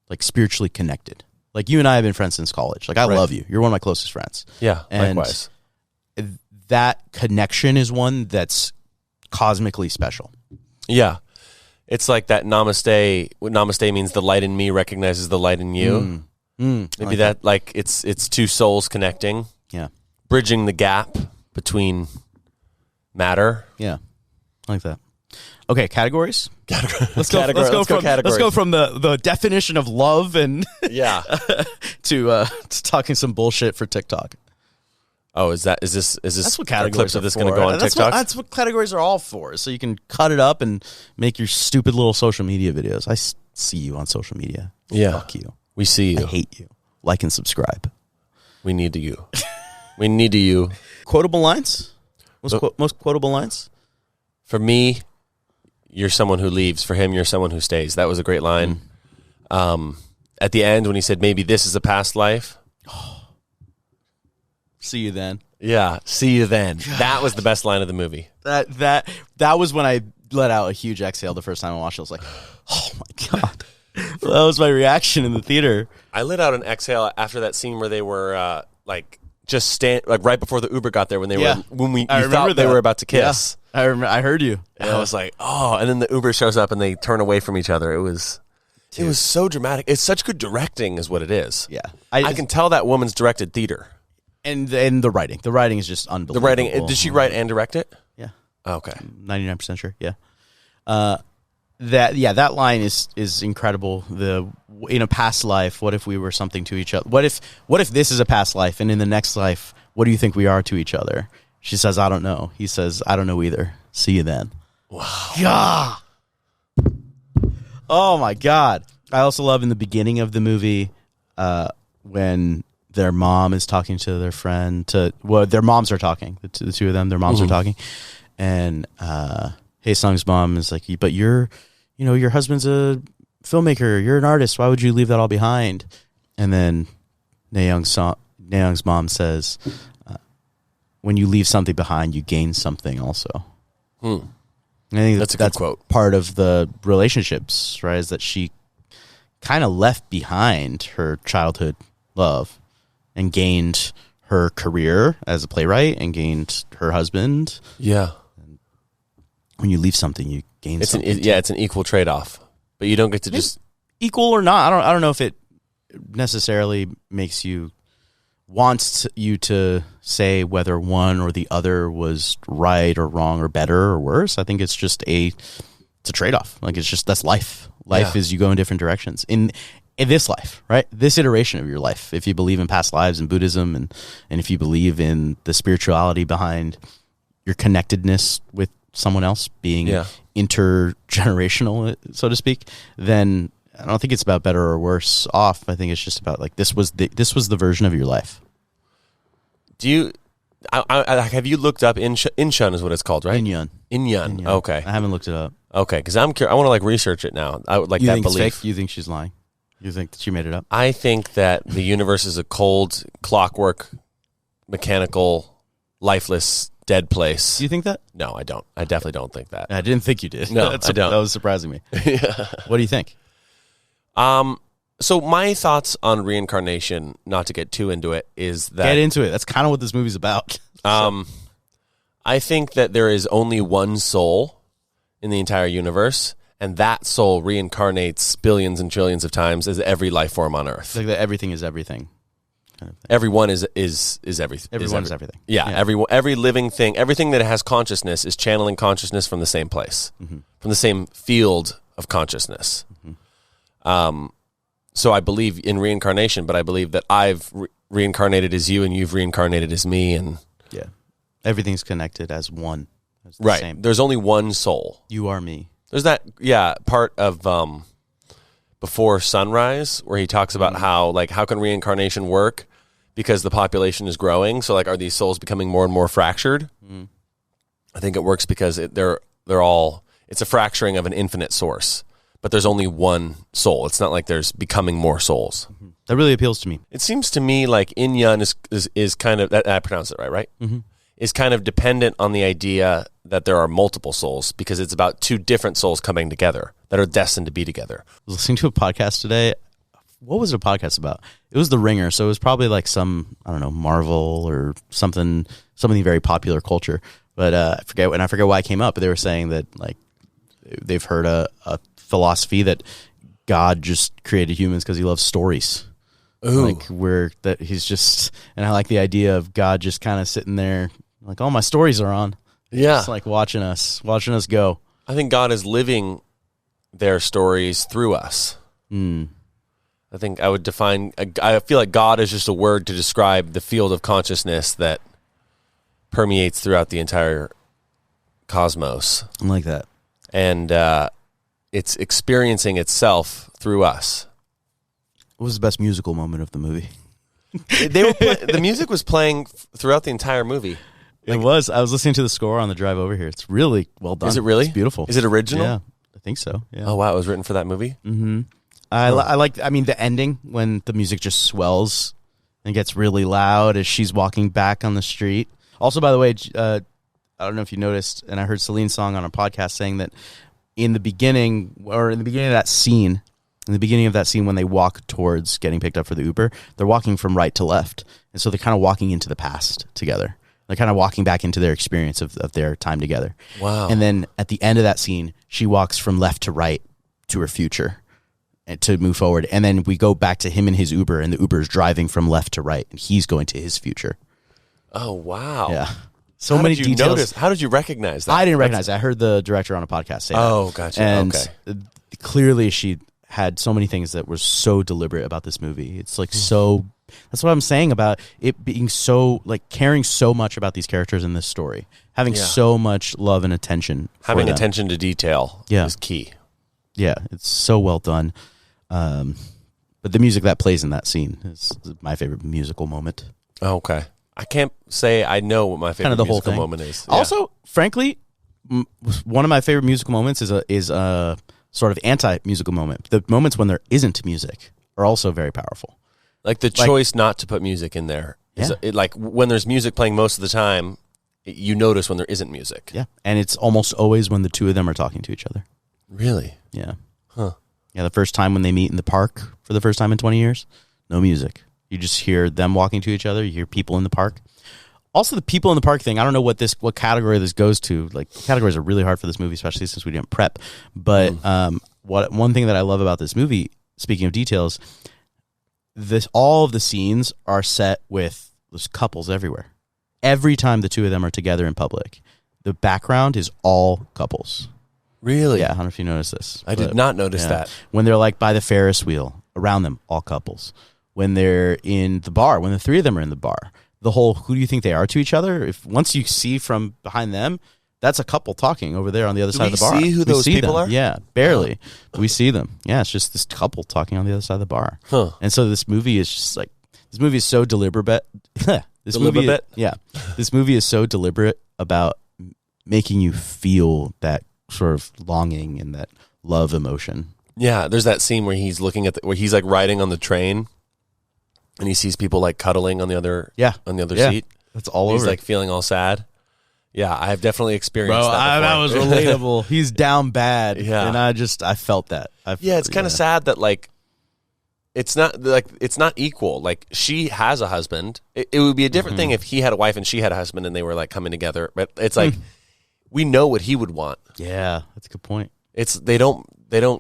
Speaker 1: like spiritually connected. Like you and I have been friends since college. Like I love you. You're one of my closest friends.
Speaker 2: Yeah,
Speaker 1: and
Speaker 2: likewise.
Speaker 1: That connection is one that's cosmically special.
Speaker 2: Yeah. It's like that namaste. What namaste means, the light in me recognizes the light in you. Maybe that, like, it's two souls connecting.
Speaker 1: Yeah.
Speaker 2: Bridging the gap between matter.
Speaker 1: Yeah. I like that. Okay, categories.
Speaker 2: Let's go categories.
Speaker 1: Let's go from the definition of love and
Speaker 2: Yeah.
Speaker 1: to talking some bullshit for TikTok.
Speaker 2: Oh, is this
Speaker 1: That's what
Speaker 2: are
Speaker 1: categories
Speaker 2: clips
Speaker 1: are
Speaker 2: of this
Speaker 1: for.
Speaker 2: going to go on TikTok?
Speaker 1: That's what categories are all for. So you can cut it up and make your stupid little social media videos. I see you on social media.
Speaker 2: Yeah.
Speaker 1: Fuck you.
Speaker 2: We see you.
Speaker 1: I hate you. Like and subscribe.
Speaker 2: We need to you. We need to you.
Speaker 1: Quotable lines? Most quotable lines?
Speaker 2: For me, you're someone who leaves. For him, you're someone who stays. That was a great line. At the end, when he said, maybe this is a past life.
Speaker 1: See you then.
Speaker 2: Yeah, see you then. God. That was the best line of the movie.
Speaker 1: That was when I let out a huge exhale the first time I watched it. I was like, oh my God. That was my reaction in the theater.
Speaker 2: I let out an exhale after that scene where they were just right before the Uber got there when they were thought they were about to kiss.
Speaker 1: Yeah. I heard you.
Speaker 2: And I was like, oh, and then the Uber shows up and they turn away from each other. It was so dramatic. It's such good directing is what it is.
Speaker 1: Yeah.
Speaker 2: I can tell that woman's directed theater.
Speaker 1: And the writing. The writing is just unbelievable.
Speaker 2: The writing, did she write and direct it?
Speaker 1: Yeah.
Speaker 2: Oh, okay.
Speaker 1: 99% sure. Yeah. That line is incredible. In a past life, what if we were something to each other? What if this is a past life, and in the next life, what do you think we are to each other? She says, I don't know. He says, I don't know either. See you then.
Speaker 2: Wow.
Speaker 1: Yeah. Oh my God. I also love in the beginning of the movie when their mom is talking to their friend. Their moms are talking. The two of them, their moms are talking, and Hae-sung's mom is like, "But your husband's a filmmaker. You're an artist. Why would you leave that all behind?" And then Nayoung's mom says, "When you leave something behind, you gain something also." I think
Speaker 2: that's a good quote.
Speaker 1: Part of the relationships, right, is that she kind of left behind her childhood love and gained her career as a playwright and gained her husband.
Speaker 2: Yeah.
Speaker 1: And when you leave something, you gain something.
Speaker 2: It's an equal trade-off, but you don't get to just
Speaker 1: equal or not. I don't know if it necessarily makes you wants you to say whether one or the other was right or wrong or better or worse. I think it's just it's a trade-off. Like that's life. Life is you go in different directions. In this life, right? This iteration of your life, if you believe in past lives and Buddhism and if you believe in the spirituality behind your connectedness with someone else being intergenerational, so to speak, then I don't think it's about better or worse off. I think it's just about like this was the version of your life.
Speaker 2: Do you have you looked up Incheon is what it's called, right?
Speaker 1: Incheon.
Speaker 2: Okay.
Speaker 1: I haven't looked it up.
Speaker 2: Okay, because I'm curious. I want to research it now. I would like
Speaker 1: you
Speaker 2: that
Speaker 1: think
Speaker 2: belief.
Speaker 1: It's fake? You think she's lying? You think that she made it up?
Speaker 2: I think that the universe is a cold, clockwork, mechanical, lifeless, dead place.
Speaker 1: Do you think that?
Speaker 2: No, I don't. I definitely don't think that.
Speaker 1: I didn't think you did.
Speaker 2: No, I don't.
Speaker 1: That was surprising me.
Speaker 2: Yeah.
Speaker 1: What do you think?
Speaker 2: So my thoughts on reincarnation, not to get too into it, is that
Speaker 1: get into it. That's kind of what this movie's about.
Speaker 2: I think that there is only one soul in the entire universe, and that soul reincarnates billions and trillions of times as every life form on Earth.
Speaker 1: Like that everything is everything. Kind of thing.
Speaker 2: Everyone is everything.
Speaker 1: Everyone is everything.
Speaker 2: Yeah, every living thing, everything that has consciousness is channeling consciousness from the same place, from the same field of consciousness. So I believe in reincarnation, but I believe that I've reincarnated as you and you've reincarnated as me, and
Speaker 1: yeah, everything's connected as one. As the
Speaker 2: right.
Speaker 1: Same.
Speaker 2: There's only one soul.
Speaker 1: You are me.
Speaker 2: There's that part of Before Sunrise where he talks about how can reincarnation work because the population is growing. So like, are these souls becoming more and more fractured? I think it works because they're all, it's a fracturing of an infinite source, but there's only one soul. It's not like there's becoming more souls.
Speaker 1: That really appeals to me.
Speaker 2: It seems to me like Yin Yang is kind of, I pronounced it right? Is kind of dependent on the idea that there are multiple souls because it's about two different souls coming together that are destined to be together.
Speaker 1: I was listening to a podcast today. What was the podcast about? It was The Ringer, so it was probably like some, I don't know, Marvel or something very popular culture. But I forget why it came up, but they were saying that like they've heard a philosophy that God just created humans because he loves stories.
Speaker 2: Ooh.
Speaker 1: Like he's just, and I like the idea of God just kind of sitting there like, all my stories are on.
Speaker 2: Yeah.
Speaker 1: It's like watching us go.
Speaker 2: I think God is living their stories through us. I think I would define, I feel like God is just a word to describe the field of consciousness that permeates throughout the entire cosmos.
Speaker 1: I like that.
Speaker 2: And it's experiencing itself through us.
Speaker 1: What was the best musical moment of the movie?
Speaker 2: The music was playing throughout the entire movie.
Speaker 1: It was. I was listening to the score on the drive over here. It's really well done.
Speaker 2: Is it really?
Speaker 1: It's beautiful.
Speaker 2: Is it original?
Speaker 1: Yeah, I think so. Yeah.
Speaker 2: Oh, wow. It was written for that movie?
Speaker 1: I like, the ending when the music just swells and gets really loud as she's walking back on the street. Also, by the way, I don't know if you noticed, and I heard Celine's song on a podcast saying that in the beginning of that scene, when they walk towards getting picked up for the Uber, they're walking from right to left. And so they're kind of walking into the past together. They're kind of walking back into their experience of their time together.
Speaker 2: Wow.
Speaker 1: And then at the end of that scene, she walks from left to right to her future and to move forward. And then we go back to him in his Uber, and the Uber is driving from left to right, and he's going to his future.
Speaker 2: Oh, wow.
Speaker 1: Yeah. So many details.
Speaker 2: How did you recognize that?
Speaker 1: I didn't recognize it. I heard the director on a podcast say that.
Speaker 2: Oh, gotcha.
Speaker 1: And
Speaker 2: okay.
Speaker 1: Clearly she had so many things that were so deliberate about this movie. It's like so, that's what I'm saying about it being so, like, caring so much about these characters in this story. Having so much love and attention.
Speaker 2: Having attention to detail is key.
Speaker 1: Yeah, it's so well done. But the music that plays in that scene is my favorite musical moment.
Speaker 2: Okay. I can't say I know what my favorite
Speaker 1: kind of the
Speaker 2: musical
Speaker 1: whole thing.
Speaker 2: moment is. Yeah.
Speaker 1: Also, frankly, one of my favorite musical moments is a sort of anti-musical moment. The moments when there isn't music are also very powerful.
Speaker 2: Like the choice not to put music in there.
Speaker 1: Yeah.
Speaker 2: Like when there's music playing most of the time, you notice when there isn't music.
Speaker 1: Yeah, and it's almost always when the two of them are talking to each other.
Speaker 2: Really?
Speaker 1: Yeah.
Speaker 2: Huh.
Speaker 1: Yeah, the first time when they meet in the park for the first time in 20 years, no music. You just hear them walking to each other. You hear people in the park. Also, the people in the park thing, I don't know what category this goes to. Like, categories are really hard for this movie, especially since we didn't prep. But one thing that I love about this movie, speaking of details, all of the scenes are set with those couples everywhere. Every time the two of them are together in public, the background is all couples.
Speaker 2: Really?
Speaker 1: Yeah, I don't know if you noticed this.
Speaker 2: I did not notice that.
Speaker 1: When they're like by the Ferris wheel, around them, all couples. When they're in the bar, when the three of them are in the bar, the whole who do you think they are to each other? Once you see from behind them, that's a couple talking over there on the other side of the bar.
Speaker 2: Do we see who those people
Speaker 1: them.
Speaker 2: are?
Speaker 1: Yeah, barely. We see them. Yeah, it's just this couple talking on the other side of the bar.
Speaker 2: Huh.
Speaker 1: And so this movie is just like, this movie is so deliberate. This movie is so deliberate about making you feel that sort of longing and that love emotion.
Speaker 2: Yeah, there's that scene where he's looking at where he's like riding on the train, and he sees people like cuddling on the other seat.
Speaker 1: That's all
Speaker 2: He's
Speaker 1: over.
Speaker 2: like feeling all sad. Yeah, I have definitely experienced that.
Speaker 1: That was relatable. He's down bad.
Speaker 2: Yeah.
Speaker 1: And I felt that.
Speaker 2: It's kind of sad that like it's not equal. Like, she has a husband. It would be a different thing if he had a wife and she had a husband and they were like coming together. But it's like we know what he would want.
Speaker 1: Yeah, that's a good point.
Speaker 2: It's they don't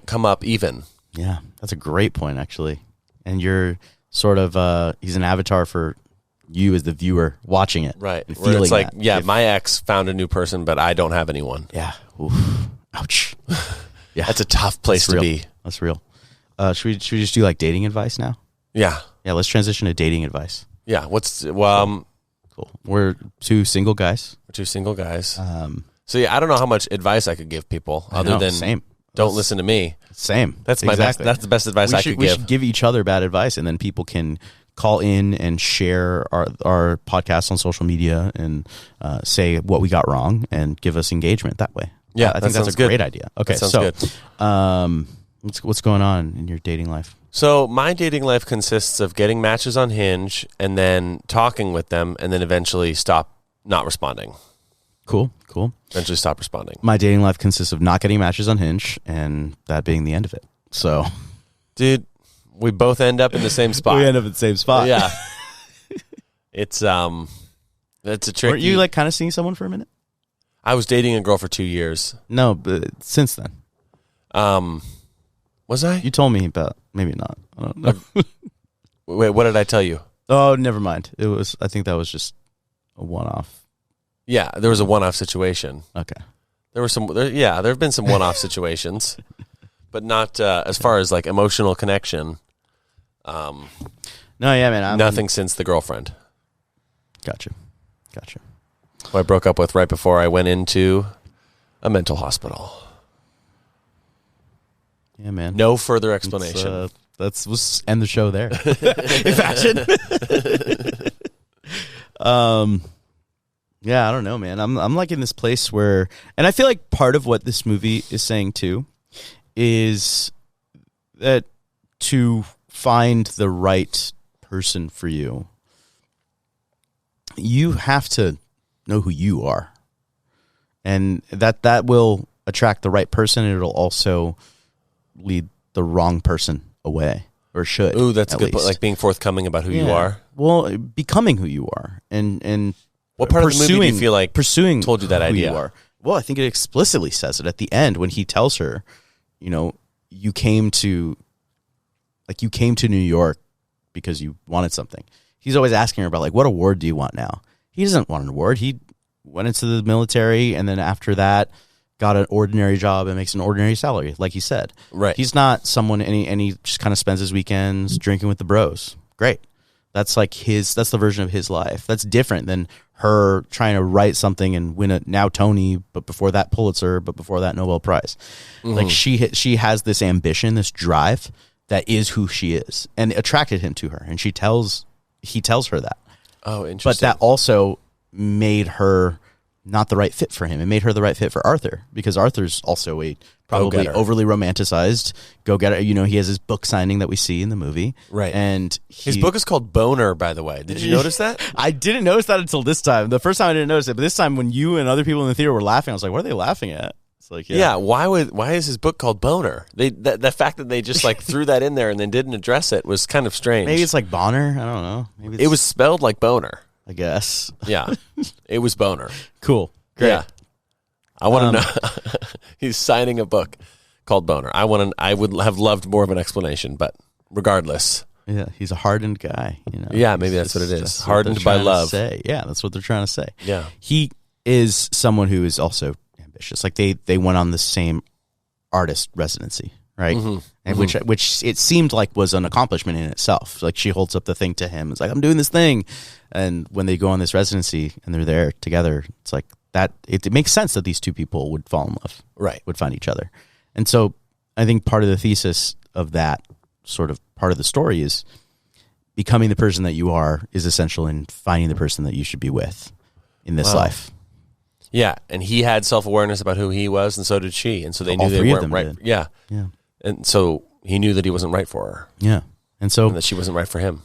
Speaker 2: come up even.
Speaker 1: Yeah, that's a great point, actually. And you're sort of he's an avatar for you as the viewer watching it,
Speaker 2: Right.
Speaker 1: And
Speaker 2: Where
Speaker 1: feeling
Speaker 2: it's like,
Speaker 1: that.
Speaker 2: my ex found a new person, but I don't have anyone.
Speaker 1: Yeah. Oof. Ouch. Yeah,
Speaker 2: That's a tough place to
Speaker 1: real.
Speaker 2: be.
Speaker 1: That's real. Should we just do like dating advice now?
Speaker 2: Yeah.
Speaker 1: Yeah, let's transition to dating advice.
Speaker 2: Yeah.
Speaker 1: Cool. We're two single guys.
Speaker 2: We're two single guys. So yeah, I don't know how much advice I could give people other than
Speaker 1: same.
Speaker 2: don't listen to me.
Speaker 1: Same.
Speaker 2: That's my best. That's the best advice I could
Speaker 1: We
Speaker 2: give.
Speaker 1: should give each other bad advice, and then people can call in and share our podcast on social media and say what we got wrong and give us engagement that way.
Speaker 2: Yeah,
Speaker 1: I think that's a great idea. Okay,
Speaker 2: That sounds
Speaker 1: good. What's going on in your dating life?
Speaker 2: So my dating life consists of getting matches on Hinge and then talking with them and then eventually not responding.
Speaker 1: Cool.
Speaker 2: Eventually stop responding.
Speaker 1: My dating life consists of not getting matches on Hinge and that being the end of it. So,
Speaker 2: Dude, we both end up in the same spot.
Speaker 1: we end up in the same spot.
Speaker 2: Yeah. It's that's a tricky.
Speaker 1: Weren't you like kind of seeing someone for a minute?
Speaker 2: I was dating a girl for 2 years.
Speaker 1: No, but since then.
Speaker 2: Was I?
Speaker 1: You told me about, maybe not. I don't know.
Speaker 2: Wait, what did I tell you?
Speaker 1: Oh, never mind. I think that was just a one-off.
Speaker 2: Yeah, there was a one-off situation.
Speaker 1: Okay.
Speaker 2: There have been some one-off situations, but not as far as like emotional connection.
Speaker 1: No, yeah, man.
Speaker 2: Nothing since the girlfriend
Speaker 1: Gotcha.
Speaker 2: who I broke up with right before I went into a mental hospital.
Speaker 1: Yeah, man.
Speaker 2: No further explanation.
Speaker 1: Let's end the show there. Fashion. Yeah, I don't know, man. I'm like in this place where, and I feel like part of what this movie is saying too is that to find the right person for you, you have to know who you are, and that will attract the right person, and it'll also lead the wrong person away, or should.
Speaker 2: Ooh, that's a
Speaker 1: at
Speaker 2: good point.
Speaker 1: least.
Speaker 2: Like being forthcoming about who you are.
Speaker 1: Well, becoming who you are, and
Speaker 2: What part of the movie do you feel like
Speaker 1: pursuing
Speaker 2: told you that
Speaker 1: who
Speaker 2: idea?
Speaker 1: you are? Well, I think it explicitly says it at the end when he tells her, you came to New York because you wanted something. He's always asking her about like, what award do you want now? He doesn't want an award. He went into the military and then after that got an ordinary job and makes an ordinary salary, like he said.
Speaker 2: Right.
Speaker 1: He's not someone, and he just kind of spends his weekends drinking with the bros. Great. That's like that's the version of his life. That's different than her trying to write something and win a now Tony, but before that Pulitzer, but before that Nobel Prize. Like she has this ambition, this drive that is who she is, and it attracted him to her. And he tells her that.
Speaker 2: Oh, interesting.
Speaker 1: But that also made her not the right fit for him. It made her the right fit for Arthur, because Arthur's also a probably
Speaker 2: Go-getter.
Speaker 1: overly romanticized go-getter. He has his book signing that we see in the movie.
Speaker 2: Right.
Speaker 1: And
Speaker 2: His book is called Boner, by the way. Did you notice that?
Speaker 1: I didn't notice that until this time. The first time I didn't notice it, but this time when you and other people in the theater were laughing, I was like, what are they laughing at? It's like,
Speaker 2: Yeah. Why is his book called Boner? The fact that they just like threw that in there and then didn't address it was kind of strange.
Speaker 1: maybe it's like Bonner. I don't know. Maybe
Speaker 2: it was spelled like Boner.
Speaker 1: I guess.
Speaker 2: Yeah. It was Boner.
Speaker 1: Cool. Great.
Speaker 2: Yeah. I want to know. He's signing a book called Boner. I would have loved more of an explanation, but regardless.
Speaker 1: Yeah, he's a hardened guy.
Speaker 2: Yeah, maybe that's what it is.
Speaker 1: That's what
Speaker 2: Hardened
Speaker 1: they're
Speaker 2: by
Speaker 1: trying to
Speaker 2: love.
Speaker 1: say. Yeah, that's what they're trying to say.
Speaker 2: Yeah.
Speaker 1: He is someone who is also ambitious. Like they went on the same artist residency, right? And which it seemed like was an accomplishment in itself. Like she holds up the thing to him. It's like, I'm doing this thing. And when they go on this residency and they're there together, it's like that. It makes sense that these two people would fall in love,
Speaker 2: Right.
Speaker 1: would find each other. And so I think part of the thesis of that sort of part of the story is becoming the person that you are is essential in finding the person that you should be with in this life.
Speaker 2: Yeah, and he had self-awareness about who he was, and so did she, and so they
Speaker 1: All
Speaker 2: knew they
Speaker 1: three of
Speaker 2: weren't
Speaker 1: them
Speaker 2: right.
Speaker 1: did.
Speaker 2: Yeah,
Speaker 1: Yeah.
Speaker 2: and so he knew that he wasn't right for her,
Speaker 1: Yeah. And so
Speaker 2: and that she wasn't right for him.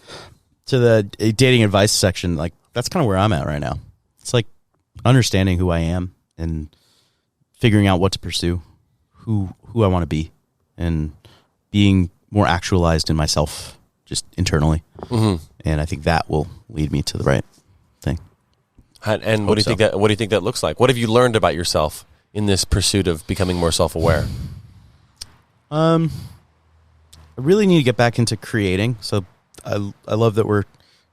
Speaker 1: to the dating advice section, like that's kind of where I'm at right now. It's like understanding who I am and figuring out what to pursue, who I want to be, and being more actualized in myself just internally. And I think that will lead me to the right thing.
Speaker 2: And what do you think that looks like? What have you learned about yourself in this pursuit of becoming more self-aware?
Speaker 1: I really need to get back into creating. So I love that we're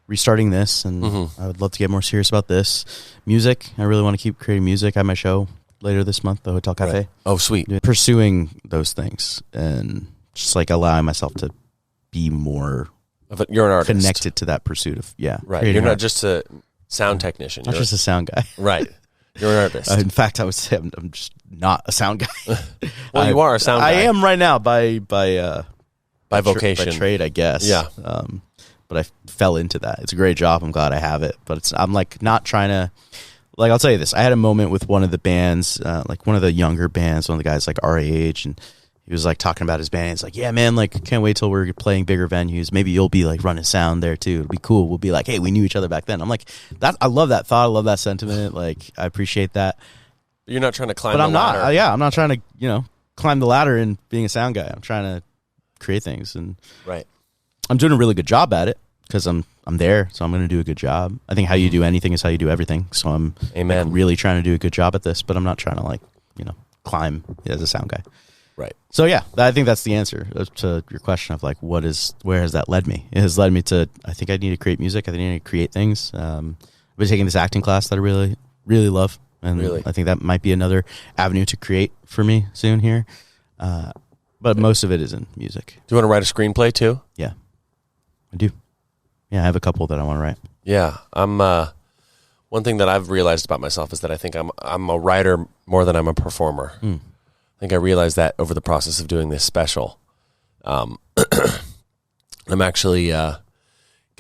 Speaker 1: restarting this, and I would love to get more serious about this. Music, I really want to keep creating music. I have my show later this month, the Hotel Cafe.
Speaker 2: Right. Oh, sweet.
Speaker 1: Pursuing those things and just like allowing myself to be more
Speaker 2: You're an artist.
Speaker 1: connected to that pursuit of,
Speaker 2: right. You're not just a sound technician.
Speaker 1: Not just a sound guy.
Speaker 2: Right. You're an artist.
Speaker 1: In fact, I would say I'm just not a sound guy.
Speaker 2: Well, you are a sound guy.
Speaker 1: I am right now by
Speaker 2: vocation.
Speaker 1: by trade, I guess.
Speaker 2: Yeah.
Speaker 1: But I fell into that. It's a great job. I'm glad I have it. But I'm like not trying to, like, I'll tell you this. I had a moment with one of the bands, like one of the younger bands, one of the guys like our age, and he was like talking about his band. He's like, yeah, man, like can't wait till we're playing bigger venues. Maybe you'll be like running sound there too. It'll be cool. We'll be like, hey, we knew each other back then. I'm like, I love that thought. I love that sentiment. Like, I appreciate that.
Speaker 2: You're not trying to climb
Speaker 1: But
Speaker 2: the
Speaker 1: I'm
Speaker 2: ladder.
Speaker 1: not. I'm not trying to, climb the ladder and being a sound guy. I'm trying to create things, and
Speaker 2: Right.
Speaker 1: I'm doing a really good job at it because I'm there, so I'm going to do a good job. I think how you do anything is how you do everything. So I'm
Speaker 2: Amen.
Speaker 1: like, really trying to do a good job at this, but I'm not trying to climb as a sound guy.
Speaker 2: Right.
Speaker 1: So yeah, I think that's the answer to your question of like, where has that led me? It has led me to, I think I need to create music. I think I need to create things. I've been taking this acting class that I really, really love. And
Speaker 2: Really?
Speaker 1: I think that might be another avenue to create for me soon here. But most of it is in music.
Speaker 2: Do you want to write a screenplay too?
Speaker 1: Yeah, I do. Yeah, I have a couple that I want to write.
Speaker 2: Yeah. I'm one thing that I've realized about myself is that I think I'm a writer more than I'm a performer. I think I realized that over the process of doing this special. I'm actually going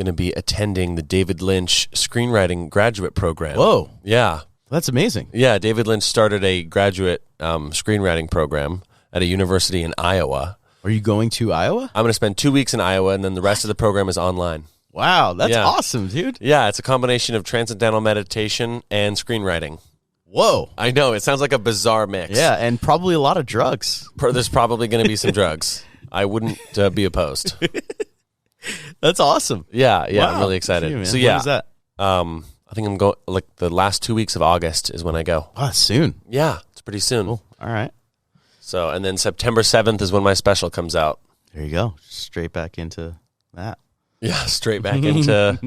Speaker 2: to be attending the David Lynch screenwriting graduate program.
Speaker 1: Whoa.
Speaker 2: Yeah.
Speaker 1: That's amazing.
Speaker 2: Yeah, David Lynch started a graduate screenwriting program at a university in Iowa.
Speaker 1: Are you going to Iowa?
Speaker 2: I'm going to spend 2 weeks in Iowa, and then the rest of the program is online.
Speaker 1: Wow, that's
Speaker 2: Yeah.
Speaker 1: awesome, dude.
Speaker 2: Yeah, it's a combination of transcendental meditation and screenwriting.
Speaker 1: Whoa.
Speaker 2: I know, it sounds like a bizarre mix.
Speaker 1: Yeah, and probably a lot of drugs.
Speaker 2: There's probably going to be some drugs. I wouldn't be opposed.
Speaker 1: That's awesome.
Speaker 2: Yeah,
Speaker 1: Wow.
Speaker 2: I'm really excited.
Speaker 1: Gee, man.
Speaker 2: So yeah,
Speaker 1: When is that?
Speaker 2: I think I'm going, like the last 2 weeks of August is when I go.
Speaker 1: Wow, soon.
Speaker 2: Yeah, it's pretty soon.
Speaker 1: Cool. All right.
Speaker 2: So, and then September 7th is when my special comes out.
Speaker 1: There you go. Straight back into that.
Speaker 2: Yeah, straight back into.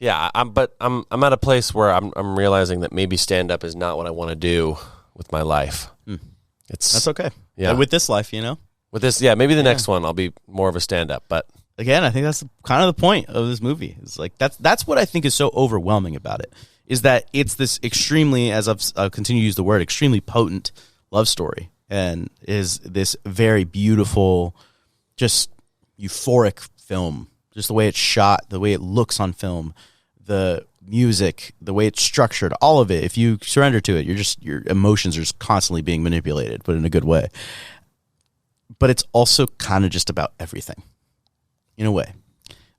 Speaker 2: Yeah, I'm at a place where I'm realizing that maybe stand up is not what I want to do with my life.
Speaker 1: That's okay.
Speaker 2: Yeah.
Speaker 1: With this life,
Speaker 2: With this, yeah, maybe the next one I'll be more of a stand up, but
Speaker 1: again, I think that's kind of the point of this movie. It's like that's what I think is so overwhelming about it, is that it's this extremely, as I'll continue to use the word, extremely potent love story, and is this very beautiful, just euphoric film. Just the way it's shot, the way it looks on film, the music, the way it's structured, all of it. If you surrender to it, your emotions are just constantly being manipulated, but in a good way. But it's also kind of just about everything. In a way,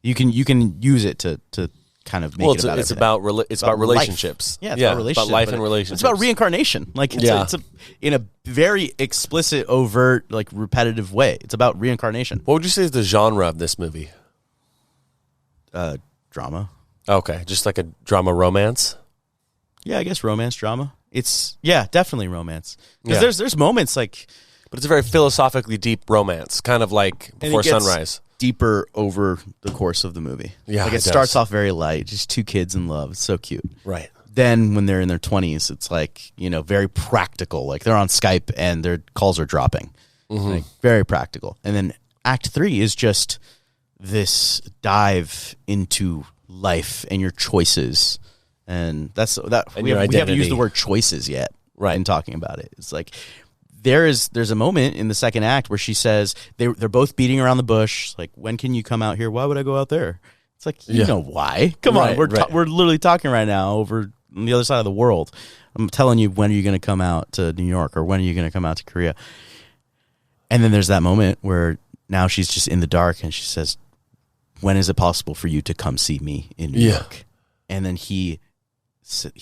Speaker 1: you can use it to kind of make it about
Speaker 2: it's
Speaker 1: everything.
Speaker 2: about about relationships.
Speaker 1: Yeah, it's about relationships.
Speaker 2: about life
Speaker 1: but
Speaker 2: and relationships.
Speaker 1: It's about reincarnation. Like it's in a very explicit, overt, like repetitive way. It's about reincarnation.
Speaker 2: What would you say is the genre of this movie?
Speaker 1: Drama.
Speaker 2: Okay, just like a drama romance.
Speaker 1: Yeah, I guess romance drama. It's definitely romance.
Speaker 2: Yeah.
Speaker 1: Because there's moments like,
Speaker 2: But it's a very philosophically deep romance, kind of like
Speaker 1: and
Speaker 2: Before
Speaker 1: it gets
Speaker 2: Sunrise.
Speaker 1: deeper over the course of the movie.
Speaker 2: Yeah,
Speaker 1: like
Speaker 2: it
Speaker 1: it starts
Speaker 2: does.
Speaker 1: off very light, just two kids in love. It's so cute.
Speaker 2: Right.
Speaker 1: Then when they're in their 20s, it's like, very practical. Like they're on Skype and their calls are dropping. Like very practical. And then Act 3 is just this dive into life and your choices. And that's that.
Speaker 2: And
Speaker 1: We
Speaker 2: your
Speaker 1: haven't
Speaker 2: identity.
Speaker 1: used the word choices yet,
Speaker 2: Right.
Speaker 1: in talking about it. It's like there's a moment in the second act where she says they're both beating around the bush. Like, when can you come out here? Why would I go out there? It's like, you
Speaker 2: Yeah.
Speaker 1: know why? Come
Speaker 2: Right,
Speaker 1: on, we're
Speaker 2: right.
Speaker 1: we're literally talking right now over on the other side of the world. I'm telling you, when are you going to come out to New York, or when are you going to come out to Korea? And then there's that moment where now she's just in the dark and she says, when is it possible for you to come see me in New
Speaker 2: Yeah.
Speaker 1: York? And then he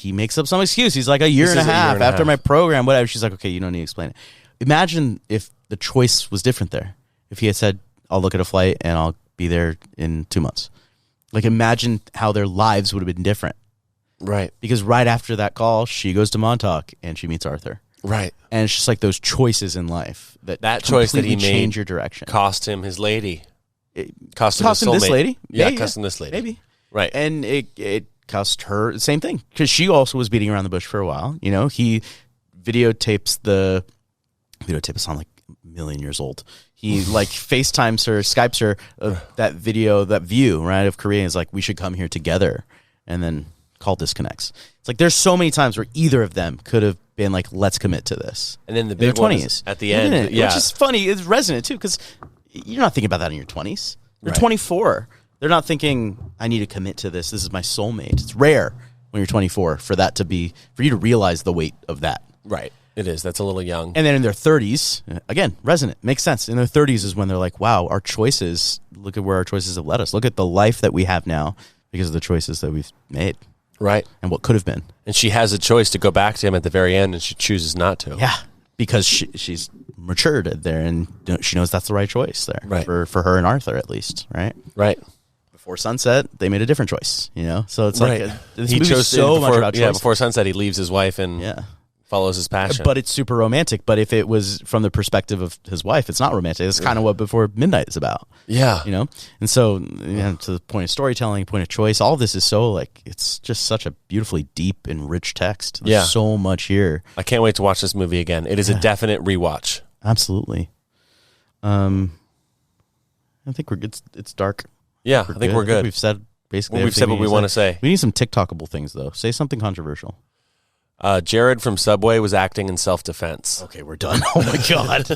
Speaker 1: makes up some excuse. He's like, a year and a
Speaker 2: says a year
Speaker 1: half
Speaker 2: and a
Speaker 1: after
Speaker 2: half.
Speaker 1: my program, whatever. She's like, okay, you don't need to explain it. Imagine if the choice was different there. If he had said, I'll look at a flight and I'll be there in 2 months. Like, imagine how their lives would have been different.
Speaker 2: Right.
Speaker 1: Because right after that call, she goes to Montauk and she meets Arthur.
Speaker 2: Right.
Speaker 1: And it's just like those choices in life
Speaker 2: that choice that he made
Speaker 1: change your direction.
Speaker 2: Cost him his lady.
Speaker 1: Cost him this lady.
Speaker 2: Yeah, cost him this lady.
Speaker 1: Maybe.
Speaker 2: Right.
Speaker 1: And it cost her the same thing, because she also was beating around the bush for a while. You know, he videotapes on like a million years old. He like FaceTimes her, Skypes her that video, that view, right, of Korea. Is like, we should come here together. And then call disconnects. It's like there's so many times where either of them could have been like, let's commit to this.
Speaker 2: And then the big 20s at the end,
Speaker 1: which is funny. It's resonant too, because you're not thinking about that in your 20s. You're
Speaker 2: Right.
Speaker 1: 24. They're not thinking, I need to commit to this. This is my soulmate. It's rare when you're 24 for you to realize the weight of that.
Speaker 2: Right. It is. That's a little young.
Speaker 1: And then in their 30s, again, resonant. Makes sense. In their 30s is when they're like, wow, our choices, look at where our choices have led us. Look at the life that we have now because of the choices that we've made.
Speaker 2: Right.
Speaker 1: And what could have been.
Speaker 2: And she has a choice to go back to him at the very end, and she chooses not to.
Speaker 1: Yeah. Because she's matured there, and she knows that's the right choice there.
Speaker 2: Right.
Speaker 1: For her and Arthur, at least. Right.
Speaker 2: Right.
Speaker 1: Before sunset, they made a different choice, you know? So it's
Speaker 2: Right.
Speaker 1: like, this
Speaker 2: He
Speaker 1: movie's
Speaker 2: chose
Speaker 1: so much about choice.
Speaker 2: Yeah, before sunset, he leaves his wife and follows his passion.
Speaker 1: But it's super romantic. But if it was from the perspective of his wife, it's not romantic. It's kind of what Before Midnight is about.
Speaker 2: Yeah.
Speaker 1: You know? And so, to the point of storytelling, point of choice, all of this is so, like, it's just such a beautifully deep and rich text. There's so much here.
Speaker 2: I can't wait to watch this movie again. It is a definite rewatch.
Speaker 1: Absolutely. I think we're good. It's dark.
Speaker 2: Yeah, I think we're good.
Speaker 1: We've said basically
Speaker 2: we've said what we want to say.
Speaker 1: We need some TikTokable things, though. Say something controversial.
Speaker 2: Jared from Subway was acting in self-defense.
Speaker 1: Okay, we're done. Oh, my God.